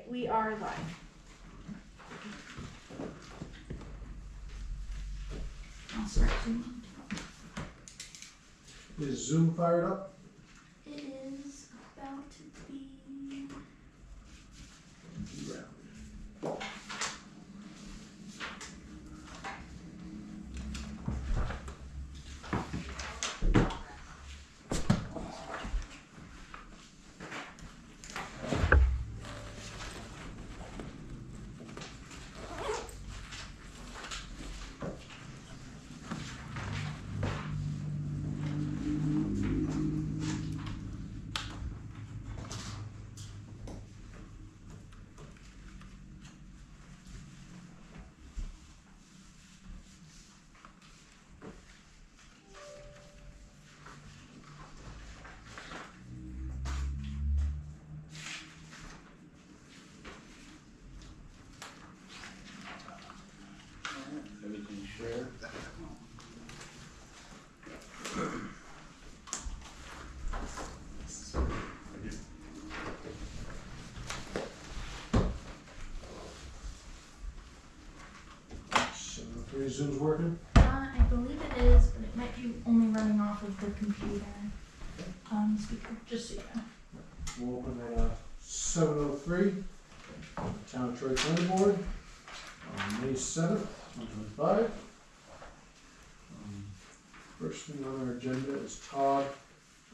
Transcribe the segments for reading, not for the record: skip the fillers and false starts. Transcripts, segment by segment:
we are live. I'll start Zoom. Is Zoom fired up? It is about to be. Everything shared. So three Zoom's working? I believe it is, but it might be only running off of the computer. Speaker, just so you know. We'll open at 7:03, Town of Troy Planning Board, on May 7th, 2025. First thing on our agenda is Todd.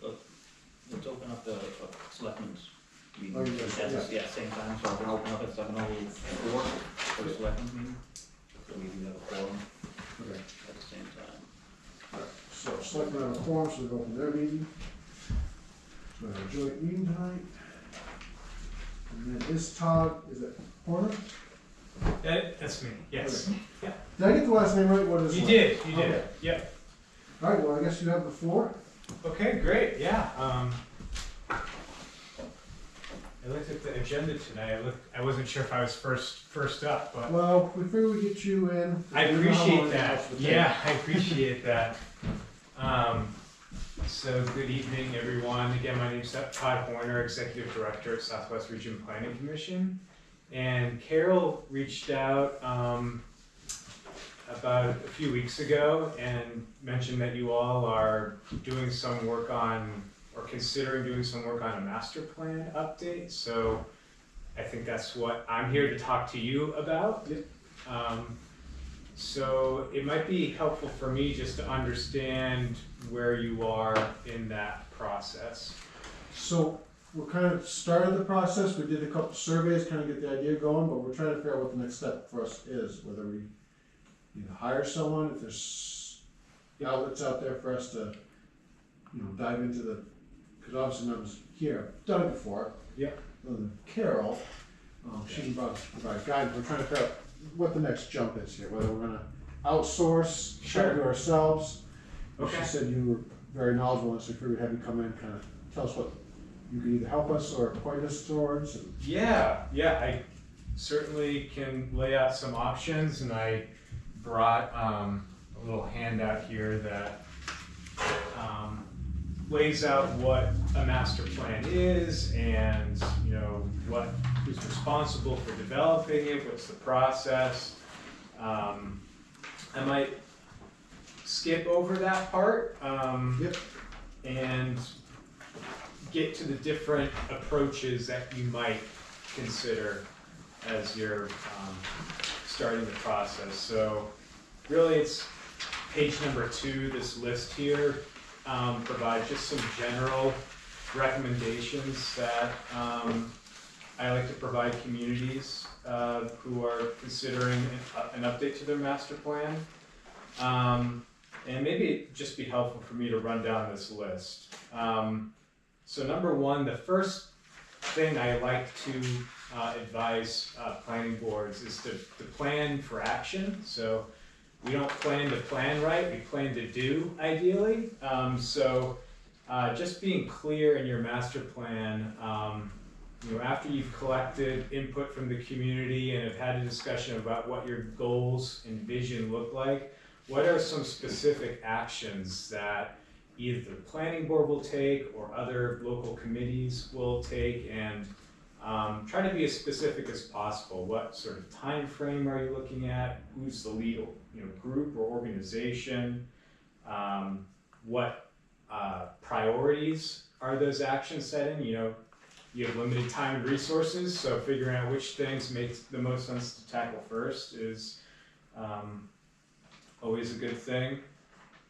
Let's open up the selectmen's meeting. Oh, yes, Yeah, same time, so we're gonna open up at 7:04 for the selectmen's meeting. So we do have a forum Okay. at the same time. So selectmen have a quorum, so we open their meeting. So we have a joint meeting tonight. And then is Todd, is it Horner? That's me, yes. Did I get the last name right? What is You it? did, you Okay. did, yep. All right, well, I guess you have the floor. Okay, great, yeah. I looked at the agenda tonight, I wasn't sure if I was first up, but Well, we figured we'd get you in. I We know how long appreciate it that. takes to take. Yeah, I appreciate that. So good evening, everyone. Again, my name's Todd Horner, Executive Director at Southwest Region Planning Commission. And Carol reached out about a few weeks ago and mentioned that you all are doing some work on, or considering doing some work on a master plan update. So I think that's what I'm here to talk to you about. So it might be helpful for me just to understand where you are in that process. So we're kind of started the process. We did a couple surveys, kind of get the idea going, but we're trying to figure out what the next step for us is, whether we either hire someone, if there's outlets out there for us to, dive into the, because obviously none of us here have done it before. Yep. Other than Carol, she can provide guidance. We're trying to figure out what the next jump is here, whether we're gonna outsource, try to do it ourselves. Okay. She said you were very knowledgeable, and so we figured we'd have you come in, kind of tell us what you can either help us or point us towards. And Yeah, I certainly can lay out some options, and I brought a little handout here that lays out what a master plan is, and who's responsible for developing it, what's the process. I might skip over that part Yep. and get to the different approaches that you might consider as you're starting the process. So really it's page number 2, this list here provides just some general recommendations that I like to provide communities who are considering an update to their master plan. And maybe it'd just be helpful for me to run down this list. So number 1, the first thing I like to advise planning boards is to plan for action. So we don't plan to plan right, we plan to do, ideally. Just being clear in your master plan, after you've collected input from the community and have had a discussion about what your goals and vision look like, what are some specific actions that either the planning board will take or other local committees will take, and Try to be as specific as possible. What sort of time frame are you looking at? Who's the lead, group or organization? What priorities are those actions setting? You have limited time and resources, so figuring out which things makes the most sense to tackle first is always a good thing.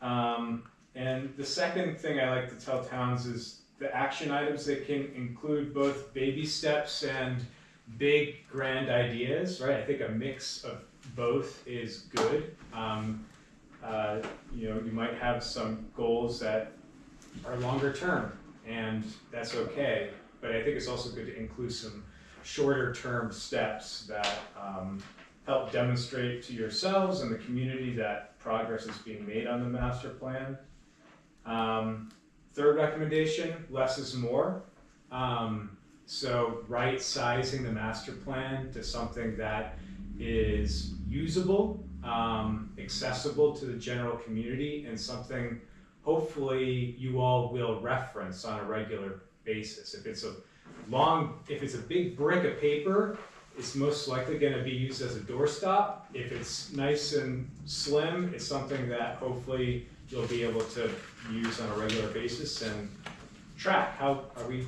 And the second thing I like to tell towns is the action items that can include both baby steps and big grand ideas, right? I think a mix of both is good. You might have some goals that are longer term, and that's okay. But I think it's also good to include some shorter term steps that help demonstrate to yourselves and the community that progress is being made on the master plan. Third recommendation, less is more. So right sizing the master plan to something that is usable, accessible to the general community, and something hopefully you all will reference on a regular basis. If it's a big brick of paper, it's most likely going to be used as a doorstop. If it's nice and slim, it's something that hopefully you'll be able to use on a regular basis and track how are we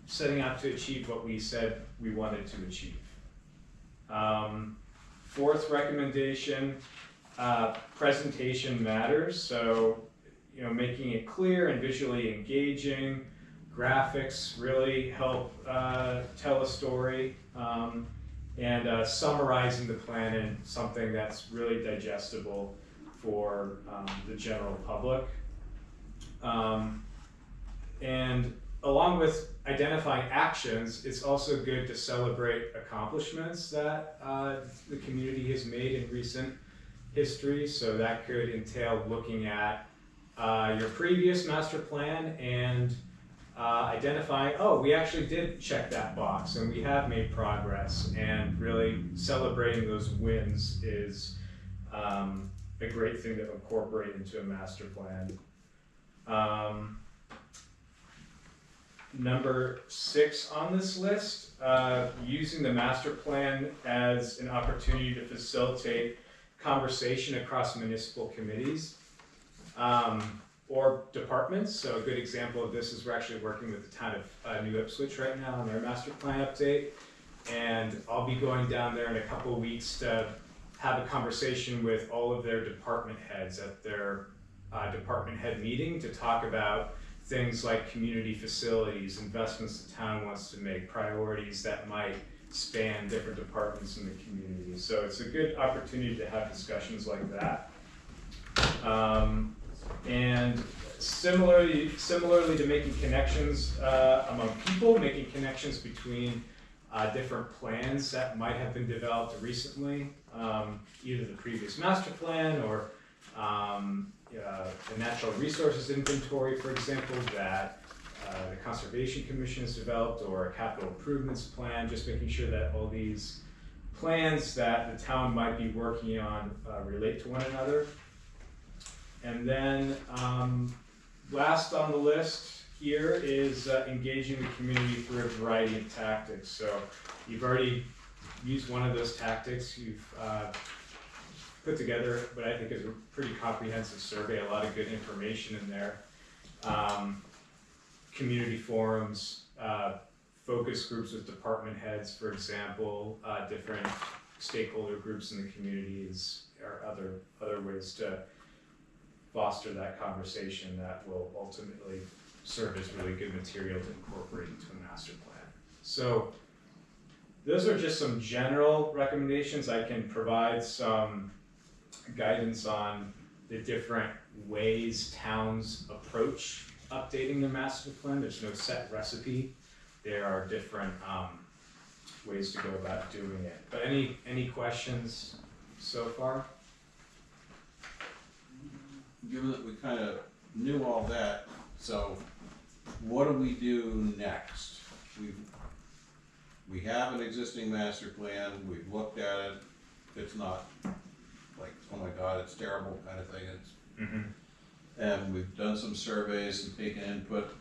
setting out to achieve what we said we wanted to achieve. Fourth recommendation, presentation matters. So, making it clear and visually engaging. Graphics really help tell a story, and summarizing the plan in something that's really digestible for the general public. And along with identifying actions, it's also good to celebrate accomplishments that the community has made in recent history. So that could entail looking at your previous master plan and identifying, oh, we actually did check that box and we have made progress, and really celebrating those wins is a great thing to incorporate into a master plan. Number 6 on this list, using the master plan as an opportunity to facilitate conversation across municipal committees or departments. So a good example of this is we're actually working with the town of New Ipswich right now on their master plan update, and I'll be going down there in a couple of weeks to have a conversation with all of their department heads at their department head meeting to talk about things like community facilities, investments the town wants to make, priorities that might span different departments in the community. So it's a good opportunity to have discussions like that. And similarly to making connections among people, making connections between different plans that might have been developed recently, either the previous master plan or the natural resources inventory, for example, that the Conservation Commission has developed, or a capital improvements plan, just making sure that all these plans that the town might be working on relate to one another. And then last on the list here is engaging the community through a variety of tactics. So you've already used one of those tactics. You've put together what I think is a pretty comprehensive survey, a lot of good information in there. Community forums, focus groups with department heads, for example, different stakeholder groups in the communities, or other ways to foster that conversation that will ultimately serve as really good material to incorporate into a master plan. So those are just some general recommendations. I can provide some guidance on the different ways towns approach updating their master plan. There's no set recipe. There are different ways to go about doing it. But any questions so far? Given that we kind of knew all that, so what do we do next? We have an existing master plan, we've looked at it, it's not like, oh my god, it's terrible kind of thing, and we've done some surveys and taken input,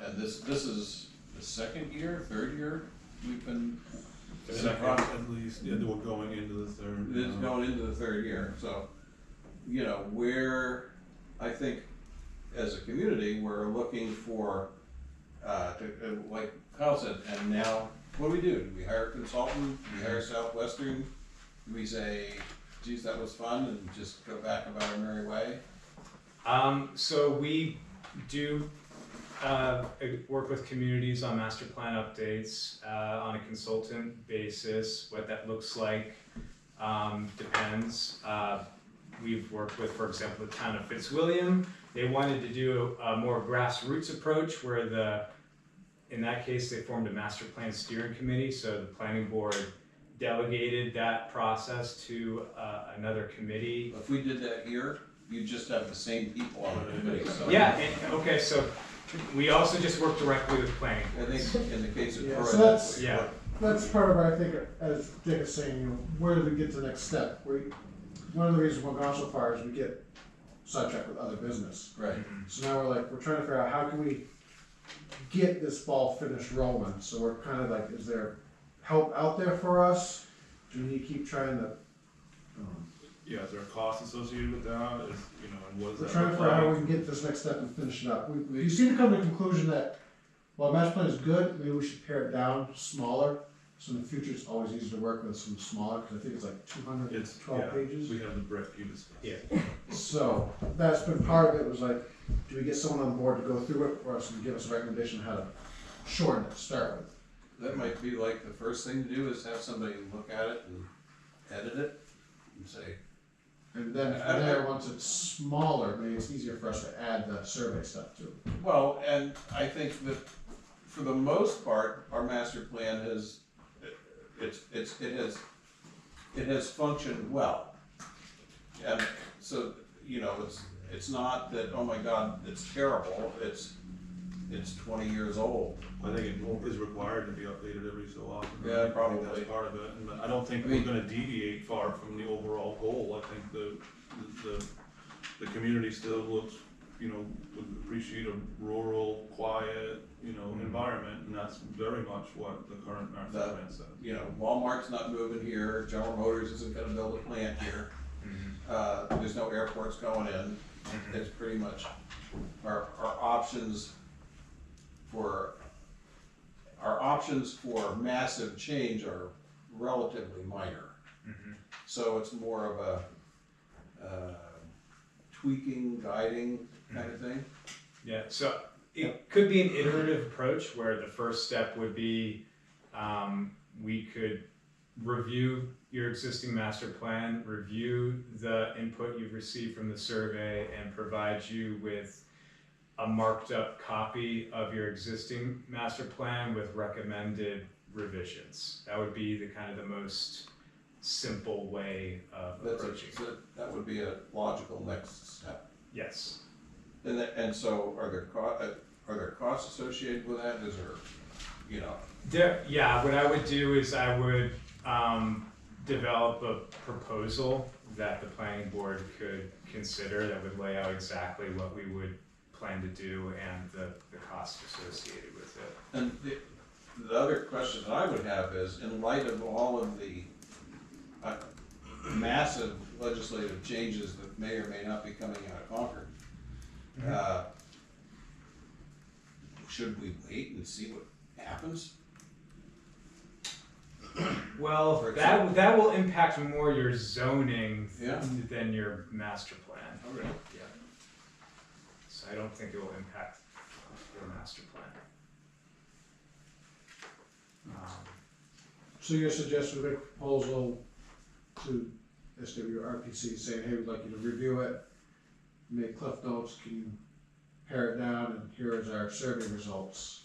and this is the second year, third year we've been, Second, at least, yeah, we're going into the third. it's going into the third year, so, you know, I think, as a community, we're looking for, like Kyle said, and now, what do we do? Do we hire a consultant? Do we hire Southwestern? Do we say, geez, that was fun, and just go back about our merry way? So we do work with communities on master plan updates on a consultant basis. What that looks like depends. We've worked with, for example, the town of Fitzwilliam. They wanted to do a more grassroots approach where in that case, they formed a master plan steering committee. So the planning board delegated that process to another committee. If we did that here, you'd just have the same people on the committee, so. Yeah, and, okay, so we also just work directly with planning I boards. think in the case of. Yeah, Troy, so that's- Yeah. That's part of our, I think, as Dick is saying, you know, where do we get to the next step? One of the reasons we're going so far is we get sidetracked with other business. Right, So now we're trying to figure out how can we get this ball finished rolling? So we're kind of like, is there help out there for us? Do we need to keep trying to, Yeah, is there a cost associated with that, is, you know, and what does we're that trying to look figure out how we like? can get this next step and finish it up. We seem to come to the conclusion that while master plan is good, maybe we should pare it down smaller. So in the future, it's always easier to work with some smaller, because I think it's like It's, 212 yeah, pages. we have the brick you discussed. Yeah. So that's been part of it, was like, do we get someone on board to go through it for us and give us a recommendation on how to shorten it to start with? that might be like the first thing to do is have somebody look at it and edit it and say, And then from there, once it's smaller, maybe it's easier for us to add the survey stuff to. well, and I think that for the most part, our master plan it has functioned well. And so, you know, it's not that, oh my God, it's terrible, it's 20 years old. I think it is required to be updated every so often. Yeah, I think probably. that's part of it, and I don't think I we're mean- gonna deviate far from the overall goal. I think the community still looks, you know, would appreciate a rural, quiet, you know, environment, and that's very much what the current master That- plan says. You know, Walmart's not moving here, General Motors isn't gonna build a plant here, there's no airports going in. It's pretty much, our options for massive change are relatively minor. So it's more of a tweaking, guiding kind of thing. Yeah, so it could be an iterative approach where the first step would be we could review your existing master plan, review the input you've received from the survey, and provide you with a marked up copy of your existing master plan with recommended revisions. That would be the most simple way of approaching. That would be a logical next step. Yes. And so are there costs associated with that? Is there, you know? Yeah, what I would do is I would develop a proposal that the planning board could consider that would lay out exactly what we would plan to do and the cost associated with it. And the other question that I would have is, in light of all of the massive legislative changes that may or may not be coming out of Concord, should we wait and see what happens? Well, For that will impact more your zoning Yeah. than your master plan. Okay. Yeah. So I don't think it will impact your master plan. So you're suggesting a proposal to SWRPC saying, hey, we'd like you to review it, make cliff notes, can you pare it down, and here is our survey results.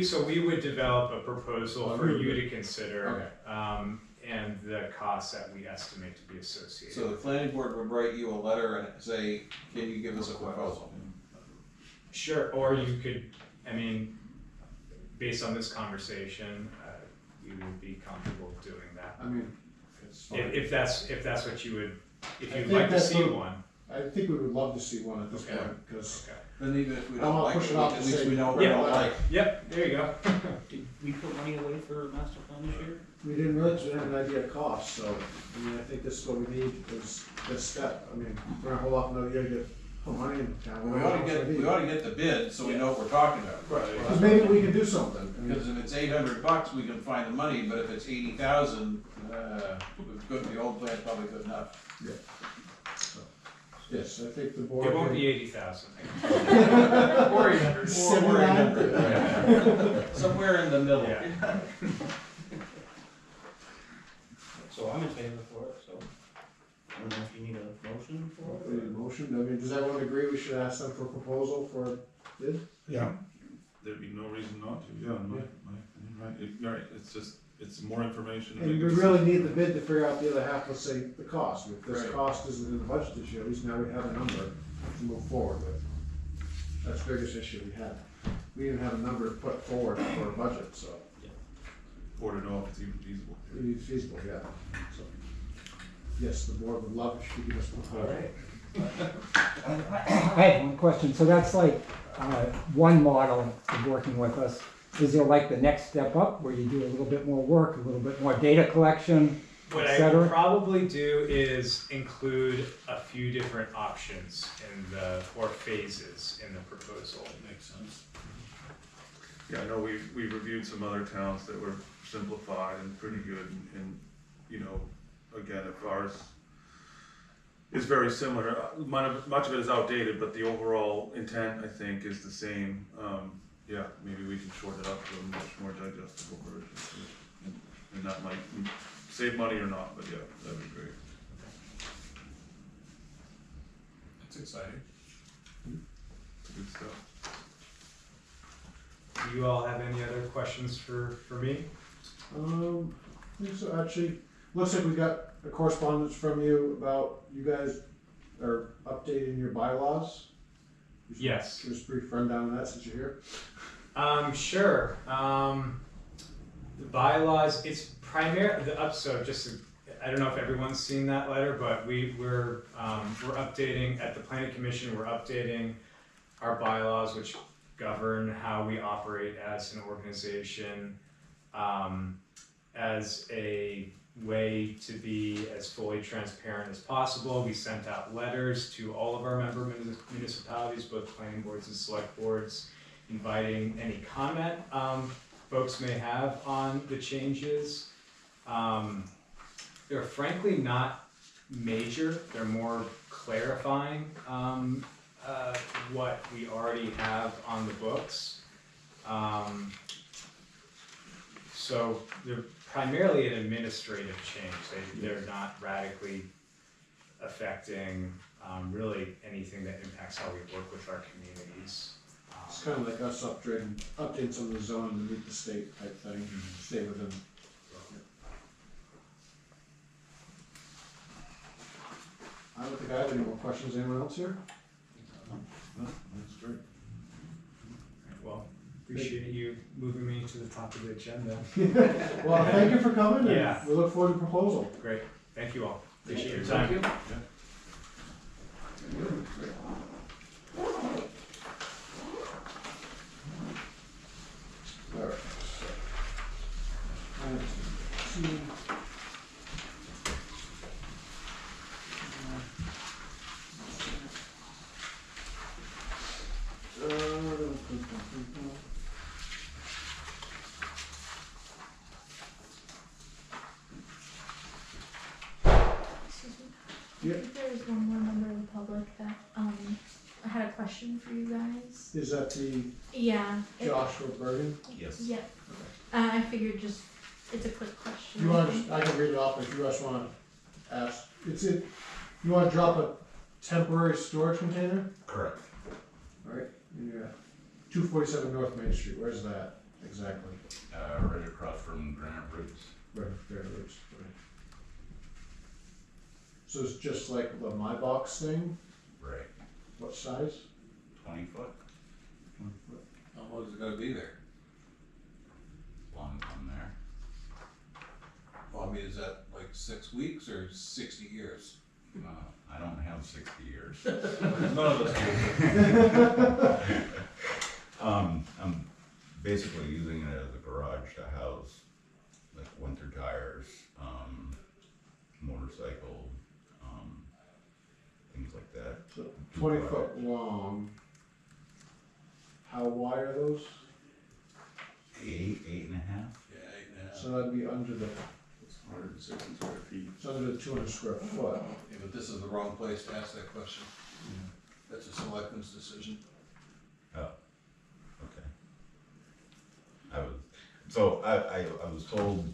So we would develop a proposal Oh, for really? you to consider, Okay. and the costs that we estimate to be associated. So the planning board would write you a letter and say, can you give us a proposal? Sure, or you could, based on this conversation, we would be comfortable doing that. I mean, it's fine. If that's what you would, if I you'd think like to that's see what- one. I think we would love to see one at this Okay. point, because Okay. And even if we I don't wanna like push it, it off at to least say- we know we Yeah. don't like. Yep, there you go. Did we put money away for master plan this year? we didn't really have an idea of cost, so, I mean, I think this is what we need, is this step. I mean, we're gonna hold off another year to get more money in town. We ought to get the bid, so we know what we're talking about. Right. Because maybe we can do something. I mean, Because if it's $800, we can find the money, but if it's 80,000, the old plan's probably good enough. yes, I think the board. It won't can- be 80,000. Or 800. Somewhere in the middle. Yeah. So I'm in favor for it, so I don't know if you need a motion for We need a it. motion, I mean, does everyone agree we should ask them for a proposal for bid? Yeah. There'd be no reason not to, yeah, in my opinion, right, right, it's just, it's more information. And we really need the bid to figure out the other half, let's say, the cost. If this Right. cost isn't in the budget this year, at least now we have a number to move forward with. That's the biggest issue we had. We didn't have a number to put forward for a budget, so Or to know if it's even feasible. we need feasible, yeah. So, yes, the board would love if you could give us a proposal. I have one question. So that's like one model of working with us. Is there like the next step up where you do a little bit more work, a little bit more data collection, What et I cetera? will probably do is include a few different options or phases in the proposal. Makes sense. Yeah, I know we reviewed some other towns that were simplified and pretty good, and, you know, again, if ours is very similar, much of it is outdated, but the overall intent, I think, is the same. Yeah, maybe we can shorten it up to a much more digestible version, and that might save money or not, but yeah, that'd be great. That's exciting. Good stuff. Do you all have any other questions for me? I think so, actually, looks like we got a correspondence from you about you guys are updating your bylaws. You should Yes. Give us a brief rundown on that since you're here. Sure. The bylaws, it's so just, I don't know if everyone's seen that letter, but we're updating, at the planning commission, we're updating our bylaws, which govern how we operate as an organization, as a way to be as fully transparent as possible. We sent out letters to all of our member municipalities, both planning boards and select boards, inviting any comment folks may have on the changes. They're frankly not major, they're more clarifying what we already have on the books. So they're primarily an administrative change. They're not radically affecting really anything that impacts how we work with our communities. It's kind of like us updating some of the zoning to meet the state type thing, stay within. I don't think I have any more questions. Anyone else here? No, that's great. Well, appreciate you moving me to the top of the agenda. Well, thank you for coming, Yeah. and we look forward to the proposal. Great, thank you all. Appreciate your Thank time. you. All right. Excuse me. Yeah. I think there was one more member of the public that had a question for you guys. Is that the Yeah. Joshua Bergen? Yes. Yeah. I figured just it's a quick question. You want to, I can read it off, but if you guys want to ask, you want to drop a temporary storage container? Correct. Alright, yeah. 247 North Main Street, where's that exactly? Right across from Granite Roots. Right, there it is. Right. So it's just like the My Box thing? Right. What size? 20 foot. How long is it gonna be there? Long come there. Well, I mean, is that like 6 weeks or 60 years? I don't have 60 years. None of us do. I'm basically using it as a garage to house like winter tires, motorcycle, things like that. So 20 foot long. How wide are those? 8.5. Yeah, So that'd be under the, It's 160 square feet. it's under the 200 square foot. yeah, but this is the wrong place to ask that question. That's a selectman's decision. Oh, okay. I was told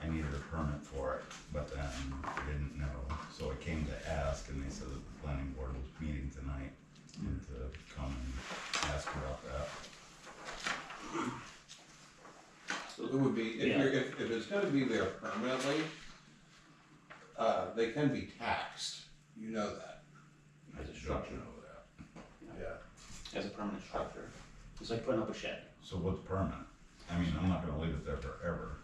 I needed a permit for it, but then I didn't know, so I came to ask, and they said that the planning board was meeting tonight, and to come and ask about that. It would be, if it's gonna be there permanently, they can be taxed, you know that. As a structure, Yeah. as a permanent structure. It's like putting up a shed. So what's permanent? I mean, I'm not gonna leave it there forever.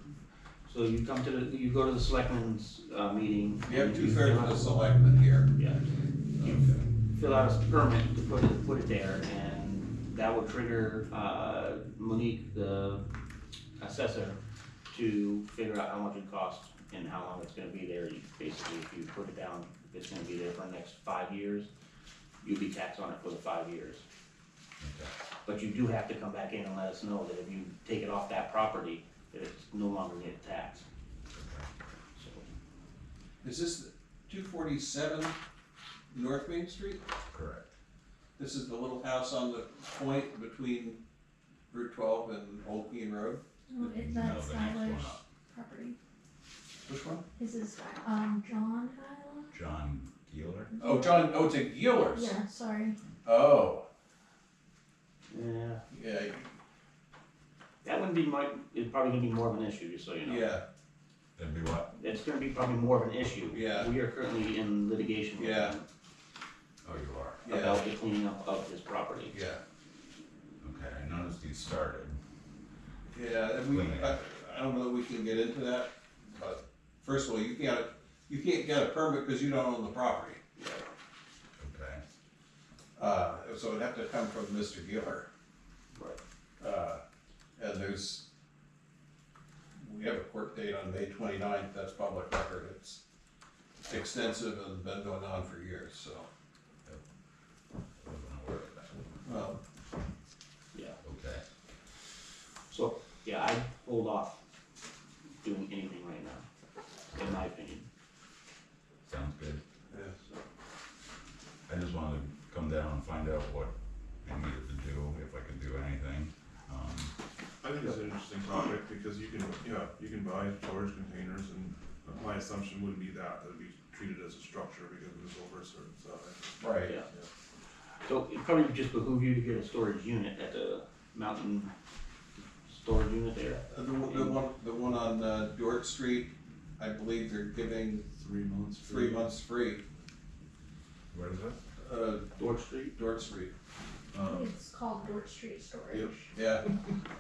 So you come to you go to the selectmen's, meeting. You have and 2/3 of the selectmen here. Yeah, Okay. fill out a permit to put it there, and that will trigger, Monique, the assessor, to figure out how much it costs and how long it's gonna be there. Basically, if you put it down, if it's gonna be there for the next 5 years, you'll be taxed on it for the 5 years. Okay. But you do have to come back in and let us know that if you take it off that property, that it's no longer getting taxed. So, Is this 247 North Main Street? Correct. This is the little house on the point between Route 12 and Old Keene Road? No, that's No, the next one Skylar's up. property. Which one? This is, John Hyla? John Keeler? Oh, John, oh, it's a Geelers. Yeah, sorry. Oh, yeah, yeah, that wouldn't be it's probably gonna be more of an issue, just so you know. yeah, That'd be what? It's gonna be probably more of an issue. Yeah. We are currently in litigation with Yeah. him Oh, you are? yeah, about the cleaning up of his property. yeah. Okay, I noticed you started. Yeah, and I don't know that we can get into that, but first of all, you can't get a permit because you don't own the property. Okay. So it'd have to come from Mr. Geeler. Right. And we have a court date on May 29th, that's public record, it's extensive and been going on for years, so. I wasn't aware of that. Well, Yeah, Okay. so, yeah, I'd hold off doing anything right now, in my opinion. Sounds good. yeah, I just wanted to come down and find out what I needed to do, if I could do anything. I think it's an interesting topic because you can buy storage containers and my assumption would be that it'd be treated as a structure because it was over a certain size. right. Yeah. So it probably would just behoove you to get a storage unit at the mountain storage unit there. The one on Dork Street, I believe they're giving 3 months. 3 months free, Where is it? Dork Street? Dork Street, It's called Dork Street Storage. Yep. yeah,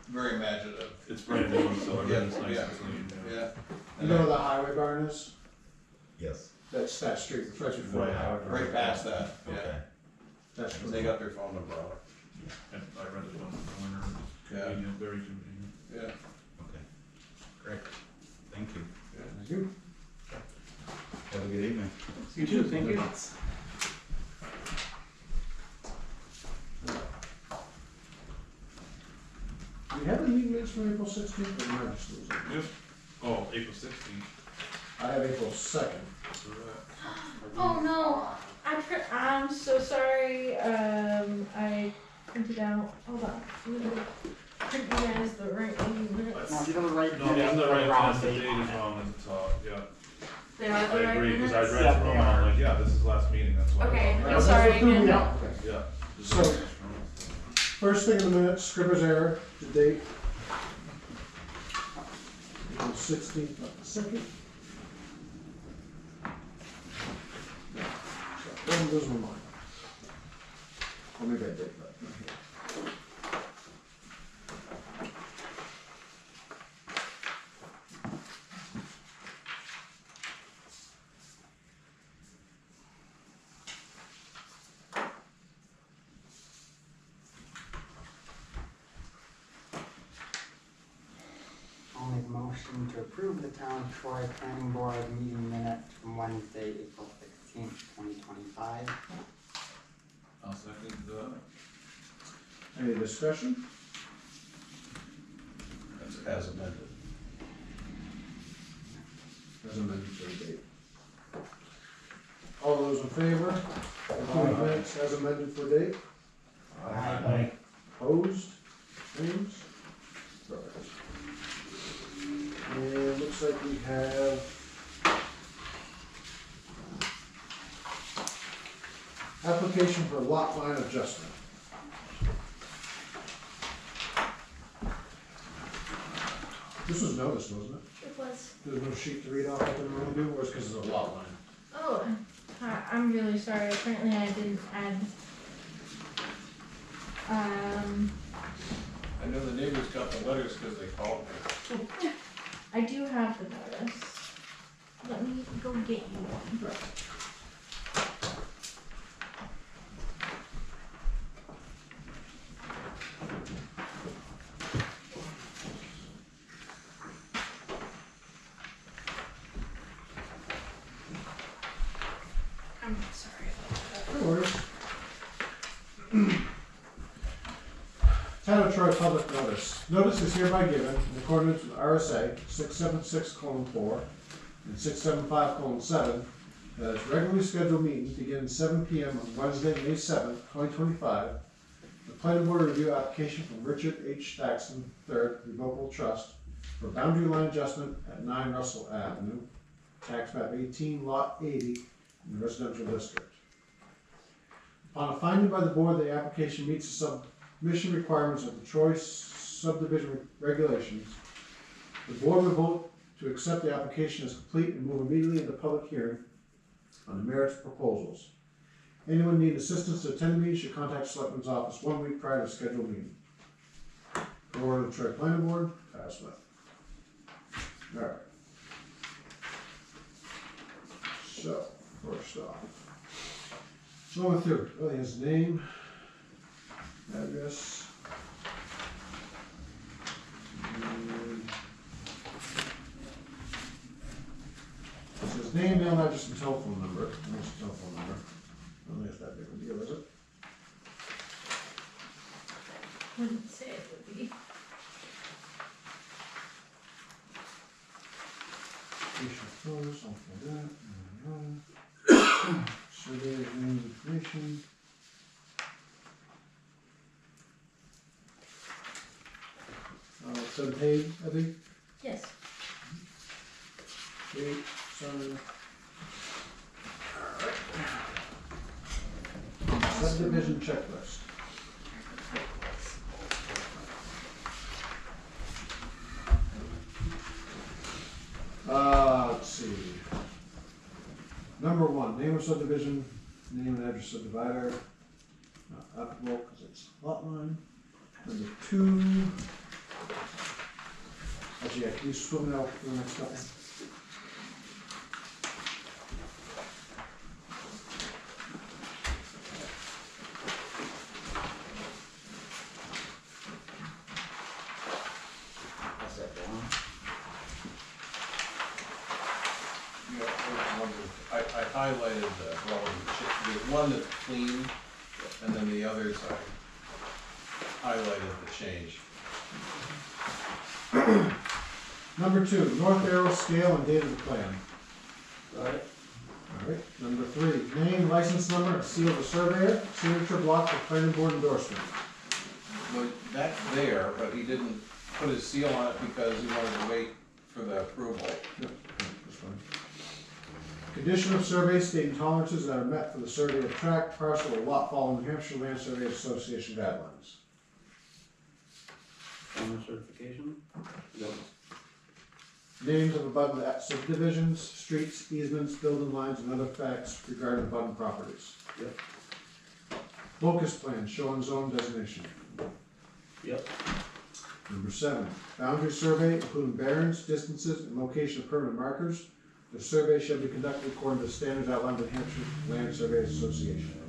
very imaginative, It's brand new, so everything's nice Yeah, and clean. yeah. You know where the highway barn is? Yes. That's that street, it's right before the Right. highway barn. Right past that, yeah, Okay. That's and they got their phone number on And I rented one from the corner, Yeah. convenient, very convenient. it, yeah. Okay. Great. Thank you. Thank you. Have a good evening. You too, thank you. Do we have any meeting minutes from April 16th, or am I just losing? Yes. Oh, April 16th. I have April 2nd. Oh no, I'm so sorry. I printed out. Hold on. I'm gonna print you guys the right meeting minutes. No, you don't write. No, that's the right, wrong that's the date date on is it. wrong at the top, yeah. They are I the right agree, minutes. because I read Yeah, through them they and I'm are. like, yeah, this is last meeting, that's why. Okay, Yeah. I'm sorry again. Yeah. So- First thing in the minutes, scribner's error, the date. April 16th, not the 2nd. So, one goes my mind. Or maybe I did, but not here. approve the town of Troy planning board meeting minutes from Wednesday, April 16th, 2025. I'll second that. Any discussion? That's as amended. As amended for the date. All those in favor? Approving minutes as amended for date? Aye. Opposed? Abstains? Perfect. And looks like we have application for lot line adjustment. This was noticed, wasn't it? It was. There's no sheet to read off like we normally do, or it's because it's a lot line? Oh, I'm really sorry. Apparently I didn't add. I know the neighbors got the letters because they called me. I do have the notice. Let me go get you one. I'm sorry about that. No worries. Town of Troy public notice. Notice is hereby given in accordance with RSA 676:4 and 675:7 that its regularly scheduled meeting beginning 7 p.m. on Wednesday, May 7th, 2025. The planning board review application from Richard H. Thaxton III Revocable Trust for boundary line adjustment at 9 Russell Avenue, tax map 18, lot 80 in the residential district. Upon a finding by the board that the application meets the submission requirements of the Troy subdivision regulations, the board will vote to accept the application as complete and move immediately into public hearing on the merits proposals. Anyone needing assistance to attend the meeting should contact Selectman's office 1 week prior to the scheduled meeting. Order of the Troy Planning Board, Kyle Smith. Alright. So, first off, going through, really his name, address, and it says name, mail, address, and telephone number. What's the telephone number? I don't think it's that big of a deal, is it? Wouldn't say it would be. Patient photos, something like that. Survey name information. It's unpaid, I think. Yes. Date, sign. Subdivision checklist. Let's see. Number 1, name of subdivision, name and address of divider. Not applicable because it's lot line. Number 2. Actually, yeah, can you swim it out for the next couple? Pass that down. Yeah, I highlighted the relevant there's one that's clean, and then the others I highlighted the change. Number 2, north arrow scale and date of the plan. Got it? Alright. Number 3, name, license number, and seal of the surveyor, signature block for planning board endorsement. Well, that's there, but he didn't put his seal on it because he wanted to wait for the approval. Yep, that's fine. Condition of survey stating tolerances that are met for the survey of tract, parcel, or lot following New Hampshire Land Surveyors Association guidelines. Owner certification? Yep. Names of abutting subdivisions, streets, easements, building lines, and other facts regarding abutting properties. Yep. Locus plan showing zone designation. Yep. Number 7, boundary survey including bearings, distances, and location of permanent markers. The survey shall be conducted according to standards outlined by the Hampshire Land Surveyors Association.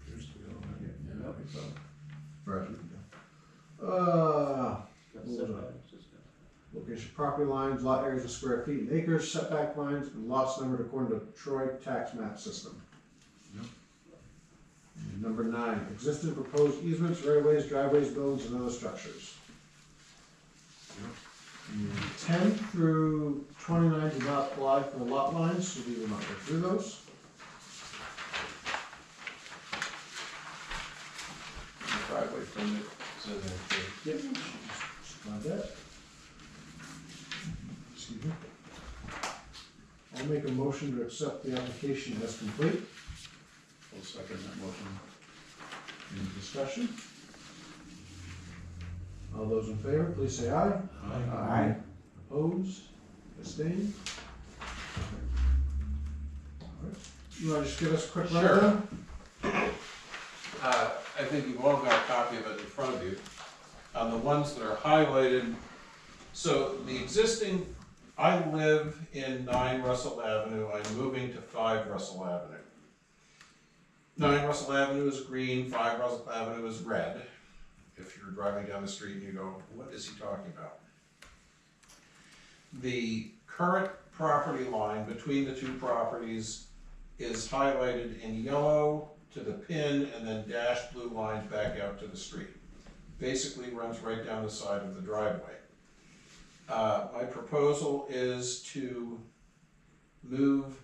Here's the other one. Yeah, I think so. Right, we can go. That's What was setbacks, just- Location, property lines, lot areas of square feet and acres, setback lines, and lots numbered according to Troy tax map system. Yep. And number 9, existing proposed easements, right-of-ways, driveways, buildings, and other structures. And 10 through 29 do not apply for lot lines, so we will not go through those. Driveway permit, is in there too. Yep. Just like that. Excuse me. I'll make a motion to accept the application as complete. I'll second that motion. Any discussion? All those in favor, please say aye. Aye. Opposed? Abstained? Alright. You wanna just give us a quick Sure. rundown? I think you've all got a copy of it in front of you. On the ones that are highlighted, so the existing, I live in 9 Russell Avenue, I'm moving to 5 Russell Avenue. 9 Russell Avenue is green, 5 Russell Avenue is red. If you're driving down the street and you go, what is he talking about? The current property line between the two properties is highlighted in yellow to the pin and then dashed blue lines back out to the street. Basically runs right down the side of the driveway. My proposal is to move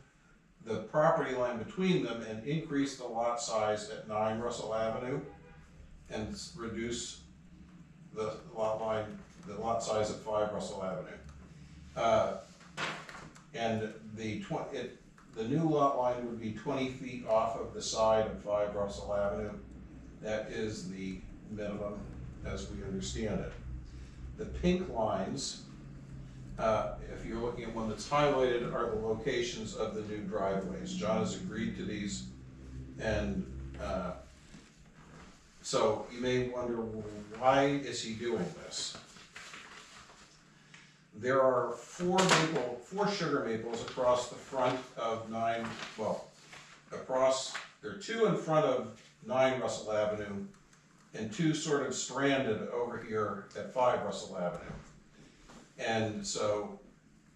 the property line between them and increase the lot size at 9 Russell Avenue and reduce the lot size at 5 Russell Avenue. And the new lot line would be 20 feet off of the side of 5 Russell Avenue. That is the minimum as we understand it. The pink lines, if you're looking at one that's highlighted, are the locations of the new driveways. John has agreed to these, and so you may wonder, why is he doing this? There are 4 sugar maples across the front of 9, there are 2 in front of 9 Russell Avenue and 2 sort of stranded over here at 5 Russell Avenue. And so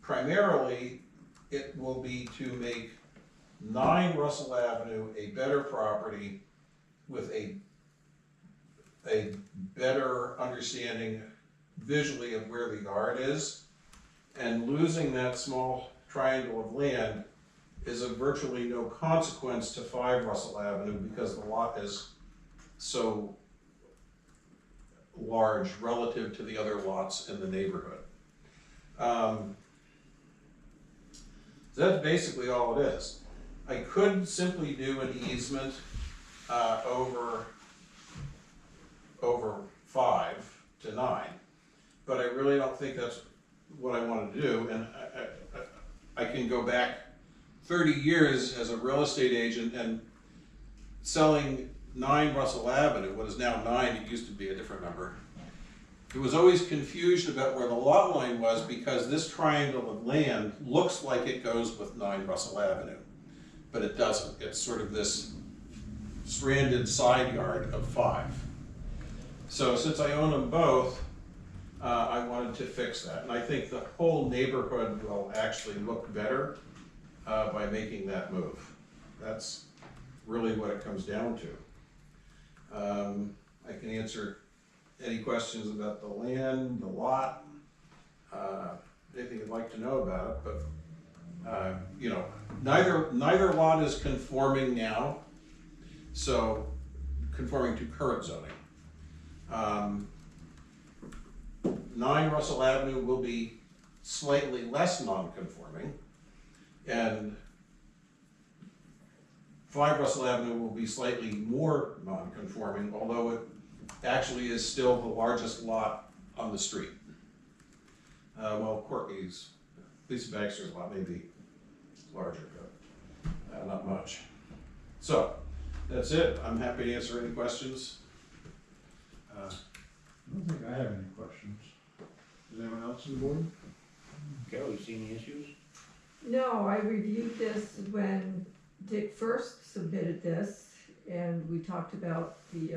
primarily it will be to make 9 Russell Avenue a better property with a better understanding visually of where the yard is. And losing that small triangle of land is of virtually no consequence to 5 Russell Avenue because the lot is so large relative to the other lots in the neighborhood. That's basically all it is. I could simply do an easement over 5 to 9, but I really don't think that's what I want to do, and I can go back 30 years as a real estate agent and selling 9 Russell Avenue, what is now 9, it used to be a different number. There was always confusion about where the lot line was because this triangle of land looks like it goes with 9 Russell Avenue, but it doesn't. It's sort of this stranded side yard of 5. So since I own them both, I wanted to fix that. And I think the whole neighborhood will actually look better by making that move. That's really what it comes down to. I can answer any questions about the land, the lot, anything you'd like to know about it, but you know, neither lot is conforming now, so conforming to current zoning. 9 Russell Avenue will be slightly less non-conforming, and 5 Russell Avenue will be slightly more non-conforming, although it actually is still the largest lot on the street. Well, Courtney's, Lisa Baxter's lot may be larger, but not much. So, that's it. I'm happy to answer any questions. I don't think I have any questions. Does anyone else on the board? Carol, you see any issues? No, I reviewed this when Dick first submitted this, and we talked about the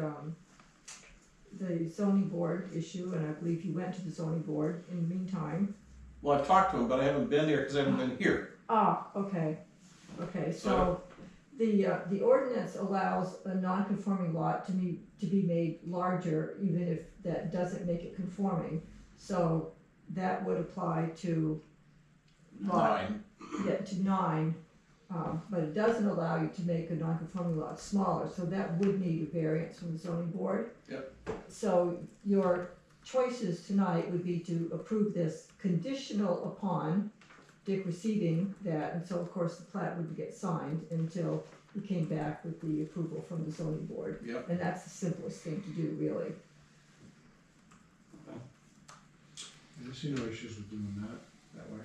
the zoning board issue, and I believe you went to the zoning board in the meantime. Well, I've talked to him, but I haven't been there because I haven't been here. Ah, okay, so the ordinance allows a non-conforming lot to be made larger, even if that doesn't make it conforming. So that would apply to lot, 9. yeah, to 9, but it doesn't allow you to make a non-conforming lot smaller, so that would need a variance from the zoning board. Yep. So your choices tonight would be to approve this conditional upon Dick receiving that, and so of course the plat would get signed until he came back with the approval from the zoning board. Yep. And that's the simplest thing to do, really. I see no issues with doing that way.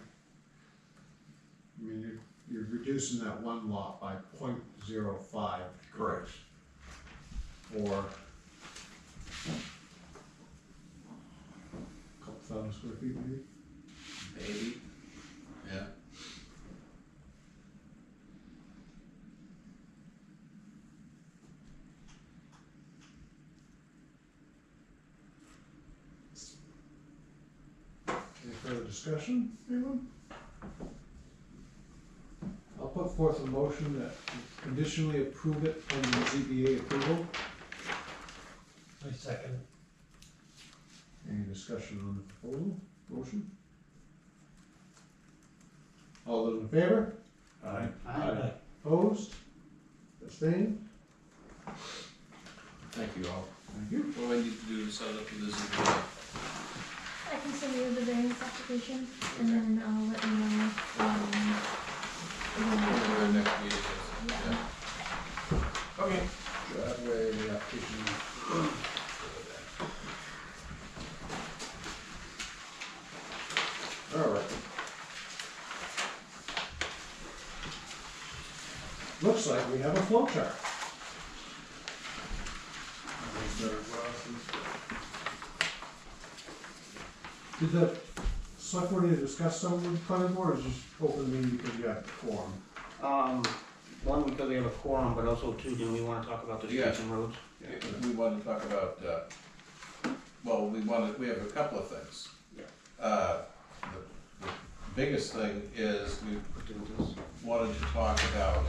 I mean, you're reducing that one lot by 0.05. Correct. Or a couple thousand square feet maybe? Maybe. Yeah. Any further discussion, anyone? I'll put forth a motion that we conditionally approve it pending ZBA approval. I second. Any discussion on the proposal, motion? All those in favor? Aye. Opposed? Abstained? Thank you all. Thank you. What do I need to do to sign up for this? ZBA? I can send you the variance application, and then I'll let you know, Whatever our next meeting is. yeah. Okay. Driveway, the application. All right. Looks like we have a flow chart. Did the select board need to discuss something with the planning board, or is just open meeting because you have the quorum? One, because we have a quorum, but also two, do we wanna talk about the streets Yeah. and roads? We want to talk about, we have a couple of things. Yeah. The biggest thing is we Do this. wanted to talk about,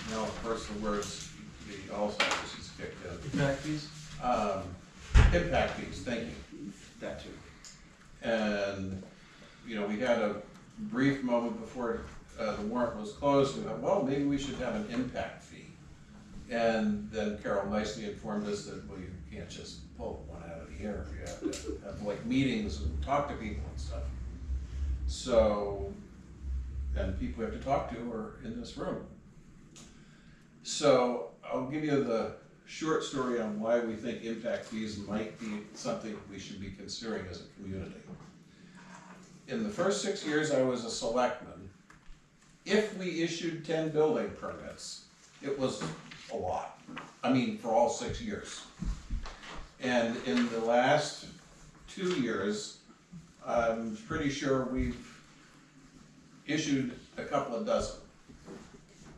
now, first the words, the Alzheimer's is kicked in. Impact fees? Impact fees, thank you. That too. And, we had a brief moment before the warrant was closed, we thought, well, maybe we should have an impact fee. And then Carol nicely informed us that, well, you can't just pull one out of the air, you have to have like meetings and talk to people and stuff. So, and people we have to talk to are in this room. So, I'll give you the short story on why we think impact fees might be something we should be considering as a community. In the first 6 years I was a selectman, if we issued 10 building permits, it was a lot. I mean, for all 6 years. And in the last 2 years, I'm pretty sure we've issued a couple of dozen.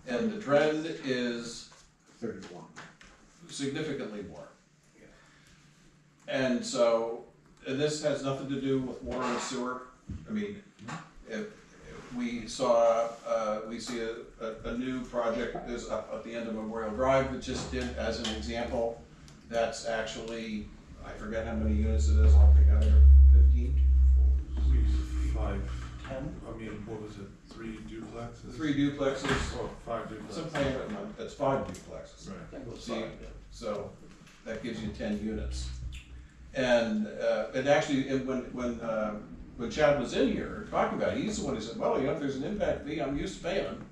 And the trend is 31. significantly more. And so, and this has nothing to do with water and sewer. I mean, if we see a new project is up at the end of Memorial Drive that just did, as an example, that's actually, I forget how many units it is altogether, 15? 5, 10? I mean, what was it, 3 duplexes? 3 duplexes, Oh, 5 duplexes. something, that's 5 duplexes. Right. That goes See, fine. so that gives you 10 units. And actually, when Chad was in here talking about it, he's the one who said, well, if there's an impact fee, I'm used to paying them.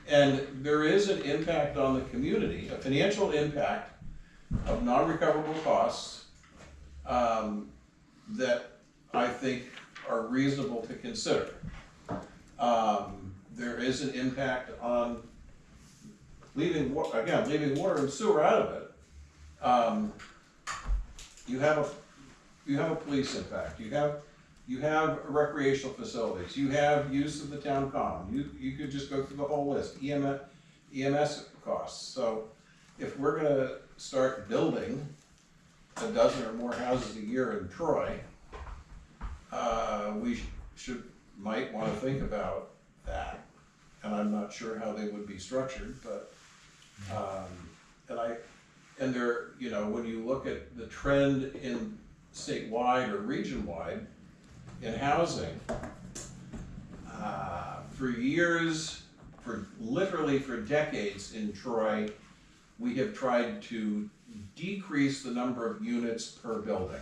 And there is an impact on the community, a financial impact of non-recoverable costs that I think are reasonable to consider. There is an impact on leaving water and sewer out of it. You have a police impact. You have recreational facilities. You have use of the town common. You could just go through the whole list. EMS costs. So if we're gonna start building a dozen or more houses a year in Troy, we might wanna think about that. And I'm not sure how they would be structured, but, and there, you know, when you look at the trend in statewide or region-wide in housing, for years, literally for decades in Troy, we have tried to decrease the number of units per building.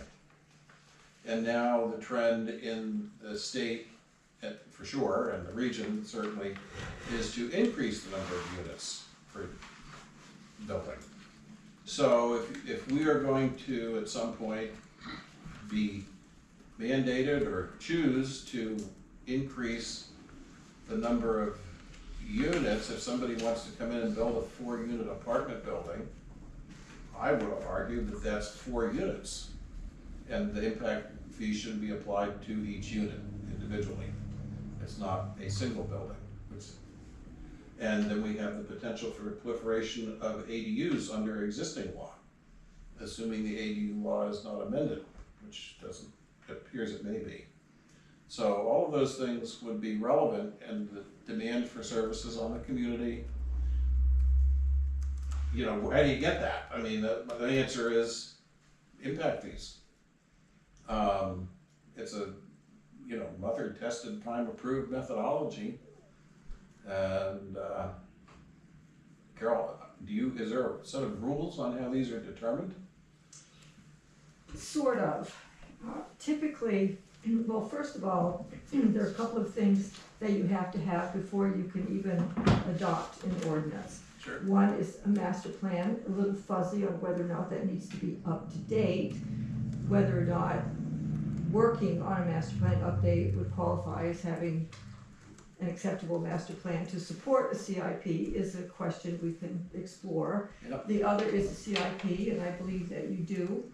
And now the trend in the state, for sure, and the region certainly, is to increase the number of units per building. So if we are going to, at some point, be mandated or choose to increase the number of units, if somebody wants to come in and build a 4-unit apartment building, I would argue that that's 4 units. And the impact fee should be applied to each unit individually. It's not a single building. And then we have the potential for proliferation of ADUs under existing law, assuming the ADU law is not amended, which doesn't, it appears it may be. So all of those things would be relevant, and the demand for services on the community, you know, how do you get that? I mean, the answer is impact fees. It's a, you know, method tested, time approved methodology. And Carol, is there a set of rules on how these are determined? Sort of. Typically, well, first of all, there are a couple of things that you have to have before you can even adopt an ordinance. Sure. One is a master plan, a little fuzzy on whether or not that needs to be up to date, whether or not working on a master plan update would qualify as having an acceptable master plan to support a CIP is a question we can explore. Yep. The other is a CIP, and I believe that you do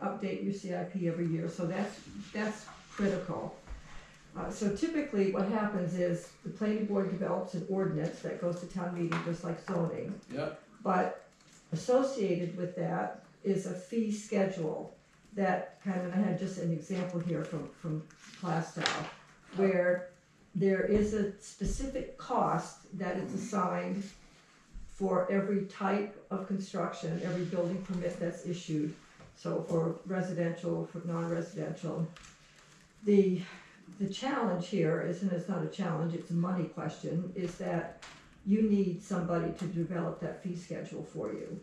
update your CIP every year, so that's critical. So typically what happens is the planning board develops an ordinance that goes to town meeting just like zoning. Yep. But associated with that is a fee schedule that kind of, I had just an example here from Plastow, where there is a specific cost that is assigned for every type of construction, every building permit that's issued. So for residential, for non-residential. The challenge here is, and it's not a challenge, it's a money question, is that you need somebody to develop that fee schedule for you.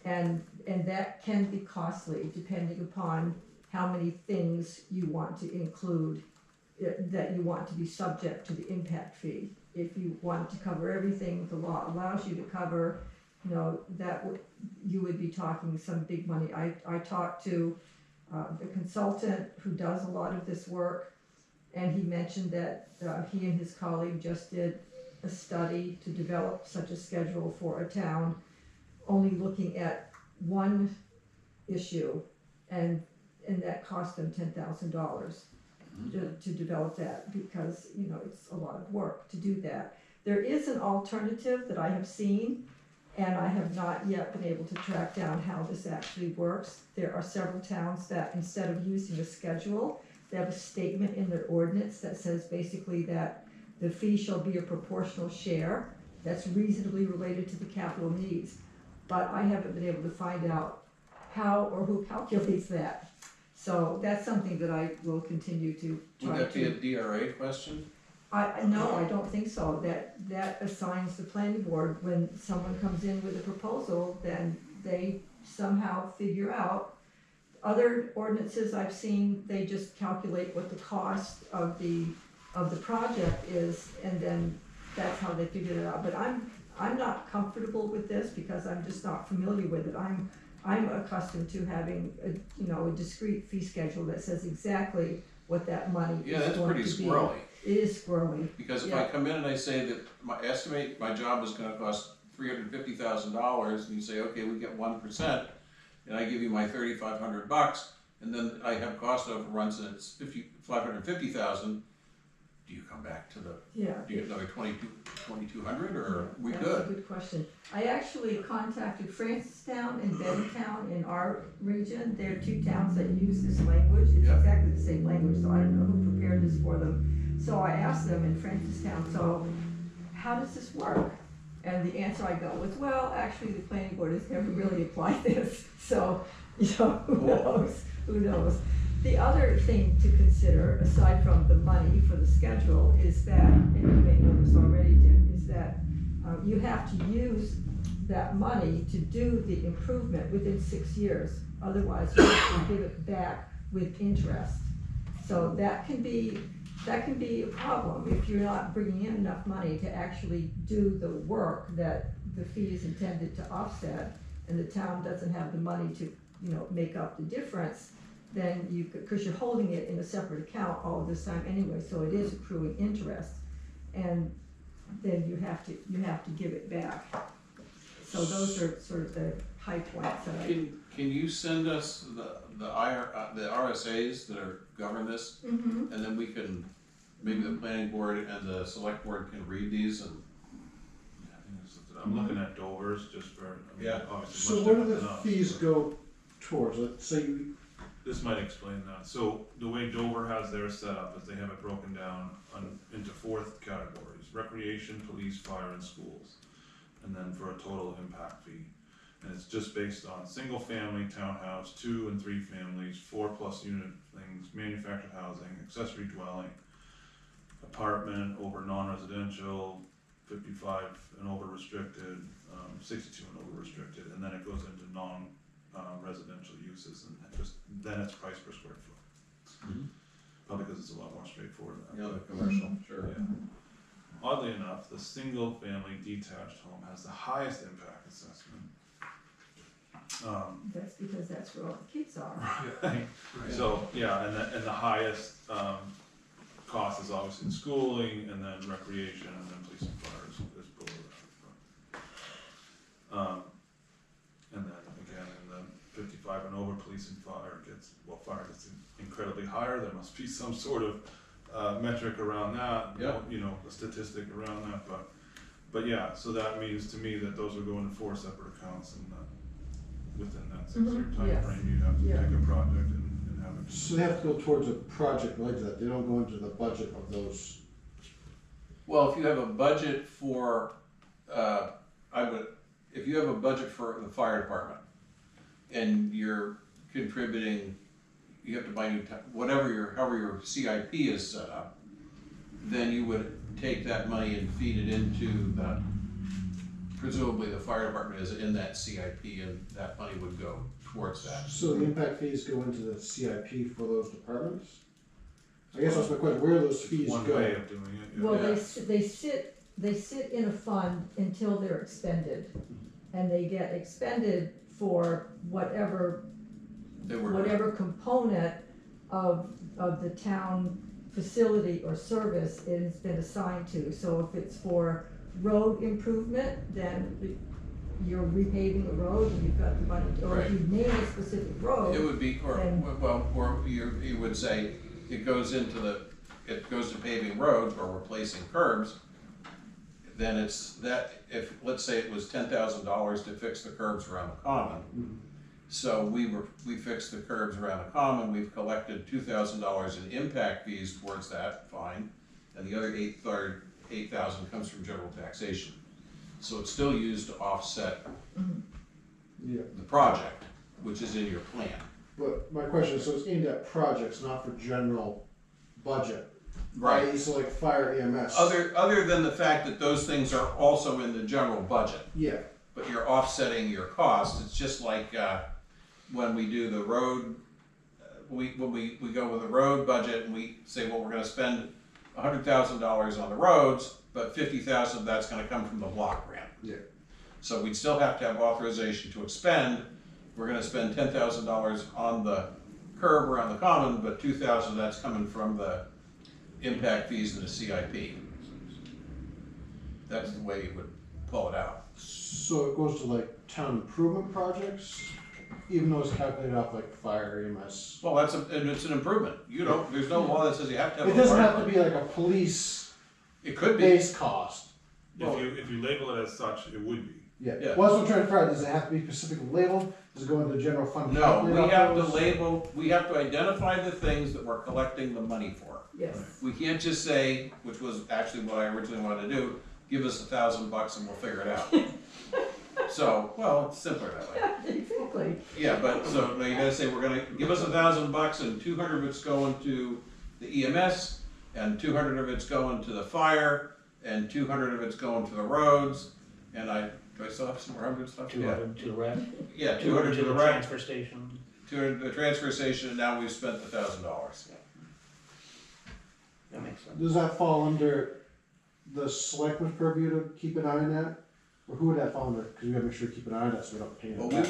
And that can be costly depending upon how many things you want to include that you want to be subject to the impact fee. If you want to cover everything the law allows you to cover, you know, you would be talking some big money. I talked to the consultant who does a lot of this work, and he mentioned that he and his colleague just did a study to develop such a schedule for a town, only looking at one issue, and that cost them $10,000 to develop that, because, you know, it's a lot of work to do that. There is an alternative that I have seen, and I have not yet been able to track down how this actually works. There are several towns that, instead of using a schedule, they have a statement in their ordinance that says basically that the fee shall be a proportional share that's reasonably related to the capital needs. But I haven't been able to find out how or who calculates that. So that's something that I will continue to try to. Would that be a DRA question? No, I don't think so. That assigns the planning board, when someone comes in with a proposal, then they somehow figure out. Other ordinances I've seen, they just calculate what the cost of the project is, and then that's how they figure it out. But I'm not comfortable with this because I'm just not familiar with it. I'm accustomed to having a discrete fee schedule that says exactly what that money is going to be. Yeah, that's pretty squirrely. It is squirrely. Because if I come in and I say that my job is gonna cost $350,000, and you say, okay, we get 1%, and I give you my $3,500, and then I have cost overruns and it's $550,000, do do you come back to the, Yeah. do you get another 2,200, or we That's good? a good question. I actually contacted Francistown and Bentown in our region. They're two towns that use this language. It's Yeah. exactly the same language, so I don't know who prepared this for them. So I asked them in Francistown, so how does this work? And the answer I got was, well, actually, the planning board has never really applied this, so, who knows, who knows? The other thing to consider, aside from the money for the schedule, is that, and you may know this already, Dick, is that you have to use that money to do the improvement within 6 years. Otherwise, you have to give it back with interest. So that can be a problem if you're not bringing in enough money to actually do the work that the fee is intended to offset, and the town doesn't have the money to, make up the difference. Then because you're holding it in a separate account all of this time anyway, so it is accruing interest, and then you have to give it back. So those are sort of the high points that I. Can you send us the RSAs that govern this, Mhm. and then we can, maybe the planning board and the select board can read these and. I think it's something- I'm looking at Dover's just for, I mean, Yeah. obviously So much what do different the than us, fees but- go towards? Let's say you, This might explain that. So the way Dover has theirs set up is they have it broken down into 4 categories: recreation, police, fire, and schools. And then for a total impact fee. And it's just based on single family, townhouse, 2 and 3 families, 4+ unit things, manufactured housing, accessory dwelling, apartment over non-residential, 55 and over restricted, 62 and over restricted, and then it goes into residential uses, and then it's price per square foot. Mhm. Probably because it's a lot more straightforward than that. The commercial, sure. Yeah. Oddly enough, the single family detached home has the highest impact assessment. That's because that's where all the kids are. Right. So, yeah, and the highest, cost is obviously in schooling, and then recreation, and then police and fire is below that. And then again, in the 55 and over, police and fire fire gets incredibly higher. There must be some sort of metric around that, Yep. a statistic around that, but yeah, so that means to me that those are going to 4 separate accounts, and within that 6-year Mhm, time yes. frame, you have to Yeah. pick a project and have it. so they have to go towards a project like that. They don't go into the budget of those. Well, if you have a budget for, if you have a budget for the fire department, and you're contributing, you have to buy new, however your CIP is set up, then you would take that money and feed it into presumably the fire department is in that CIP, and that money would go towards that. So the impact fees go into the CIP for those departments? I guess that's my question, where do those fees One go? way of doing it, yeah. Well, Yeah. they sit in a fund until they're expended, and they get expended for whatever component of the town facility or service it's been assigned to. So if it's for road improvement, then you're repaving a road and you've got the money, or if you name a specific road. It would be, or you would say, it goes to paving roads or replacing curbs, then it's that, let's say it was $10,000 to fix the curbs around the common. So we fixed the curbs around the common, we've collected $2,000 in impact fees towards that, fine. And the other $8,000 comes from general taxation. So it's still used to offset Yeah, the project, which is in your plan. but my question is, so it's aimed at projects, not for general budget? Right. So like fire EMS? Other than the fact that those things are also in the general budget, Yeah, but you're offsetting your costs. It's just like when we do the road, when we go with a road budget and we say, well, we're gonna spend $100,000 on the roads, but 50,000 of that's gonna come from the block grant. yeah. So we'd still have to have authorization to expend. We're gonna spend $10,000 on the curb around the common, but 2,000 of that's coming from the impact fees in the CIP. That's the way you would pull it out. So it goes to like town improvement projects? even though it's calculated off like fire, EMS. Well, and it's an improvement. You don't, there's no law that says you have to have It a doesn't fire have to truck. be like a police It could be. base cost. If you label it as such, it would be. Yeah. Yeah. Well, that's what I'm trying to figure out. Does it have to be specifically labeled? Does it go into the general fund? No, calculate we off have to those? label, we have to identify the things that we're collecting the money for. Yes. We can't just say, which was actually what I originally wanted to do, give us $1,000 and we'll figure it out. So, well, it's simpler that way. Exactly. Yeah, but, so, no, you gotta say, we're gonna, give us $1,000 and 200 of it's going to the EMS, and 200 of it's going to the fire, and 200 of it's going to the roads, and do I still have some more hundred stuff? 200 to the rec. Yeah, 200 to the rec, transfer station. 200 to the transfer station, and now we've spent $1,000. That makes sense. Does that fall under the selectmen's purview to keep an eye on that? Or who would that fall under? Because we gotta make sure to keep an eye on that so we don't pay it Well, back.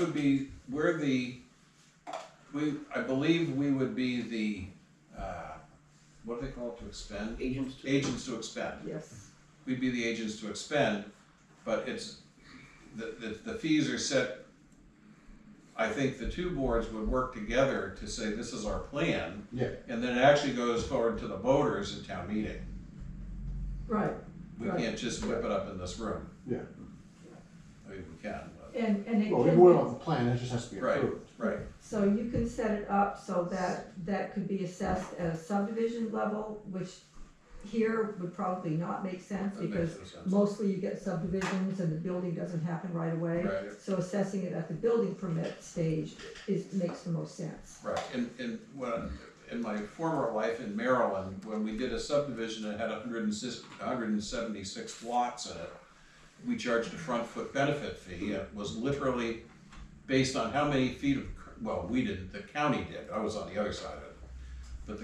I believe we would be the, what do they call it, to expend? Agents to. Agents to expend. Yes. We'd be the agents to expend, but it's, the fees are set, I think the two boards would work together to say, this is our plan. Yeah. And then it actually goes forward to the voters in town meeting. Right. We Right. can't just whip it up in this room. Yeah. I mean, we can, but, And it Well, we can vote be- on the plan, it just has to be right, approved. right. So you can set it up so that that could be assessed at a subdivision level, which here would probably not make sense That makes because no sense. mostly you get subdivisions and the building doesn't happen right away. Right. So assessing it at the building permit stage makes the most sense. Right, in my former life in Maryland, when we did a subdivision that had 176 lots in it, we charged a front foot benefit fee. It was literally based on how many feet of, well, we didn't, the county did, I was on the other side of it. But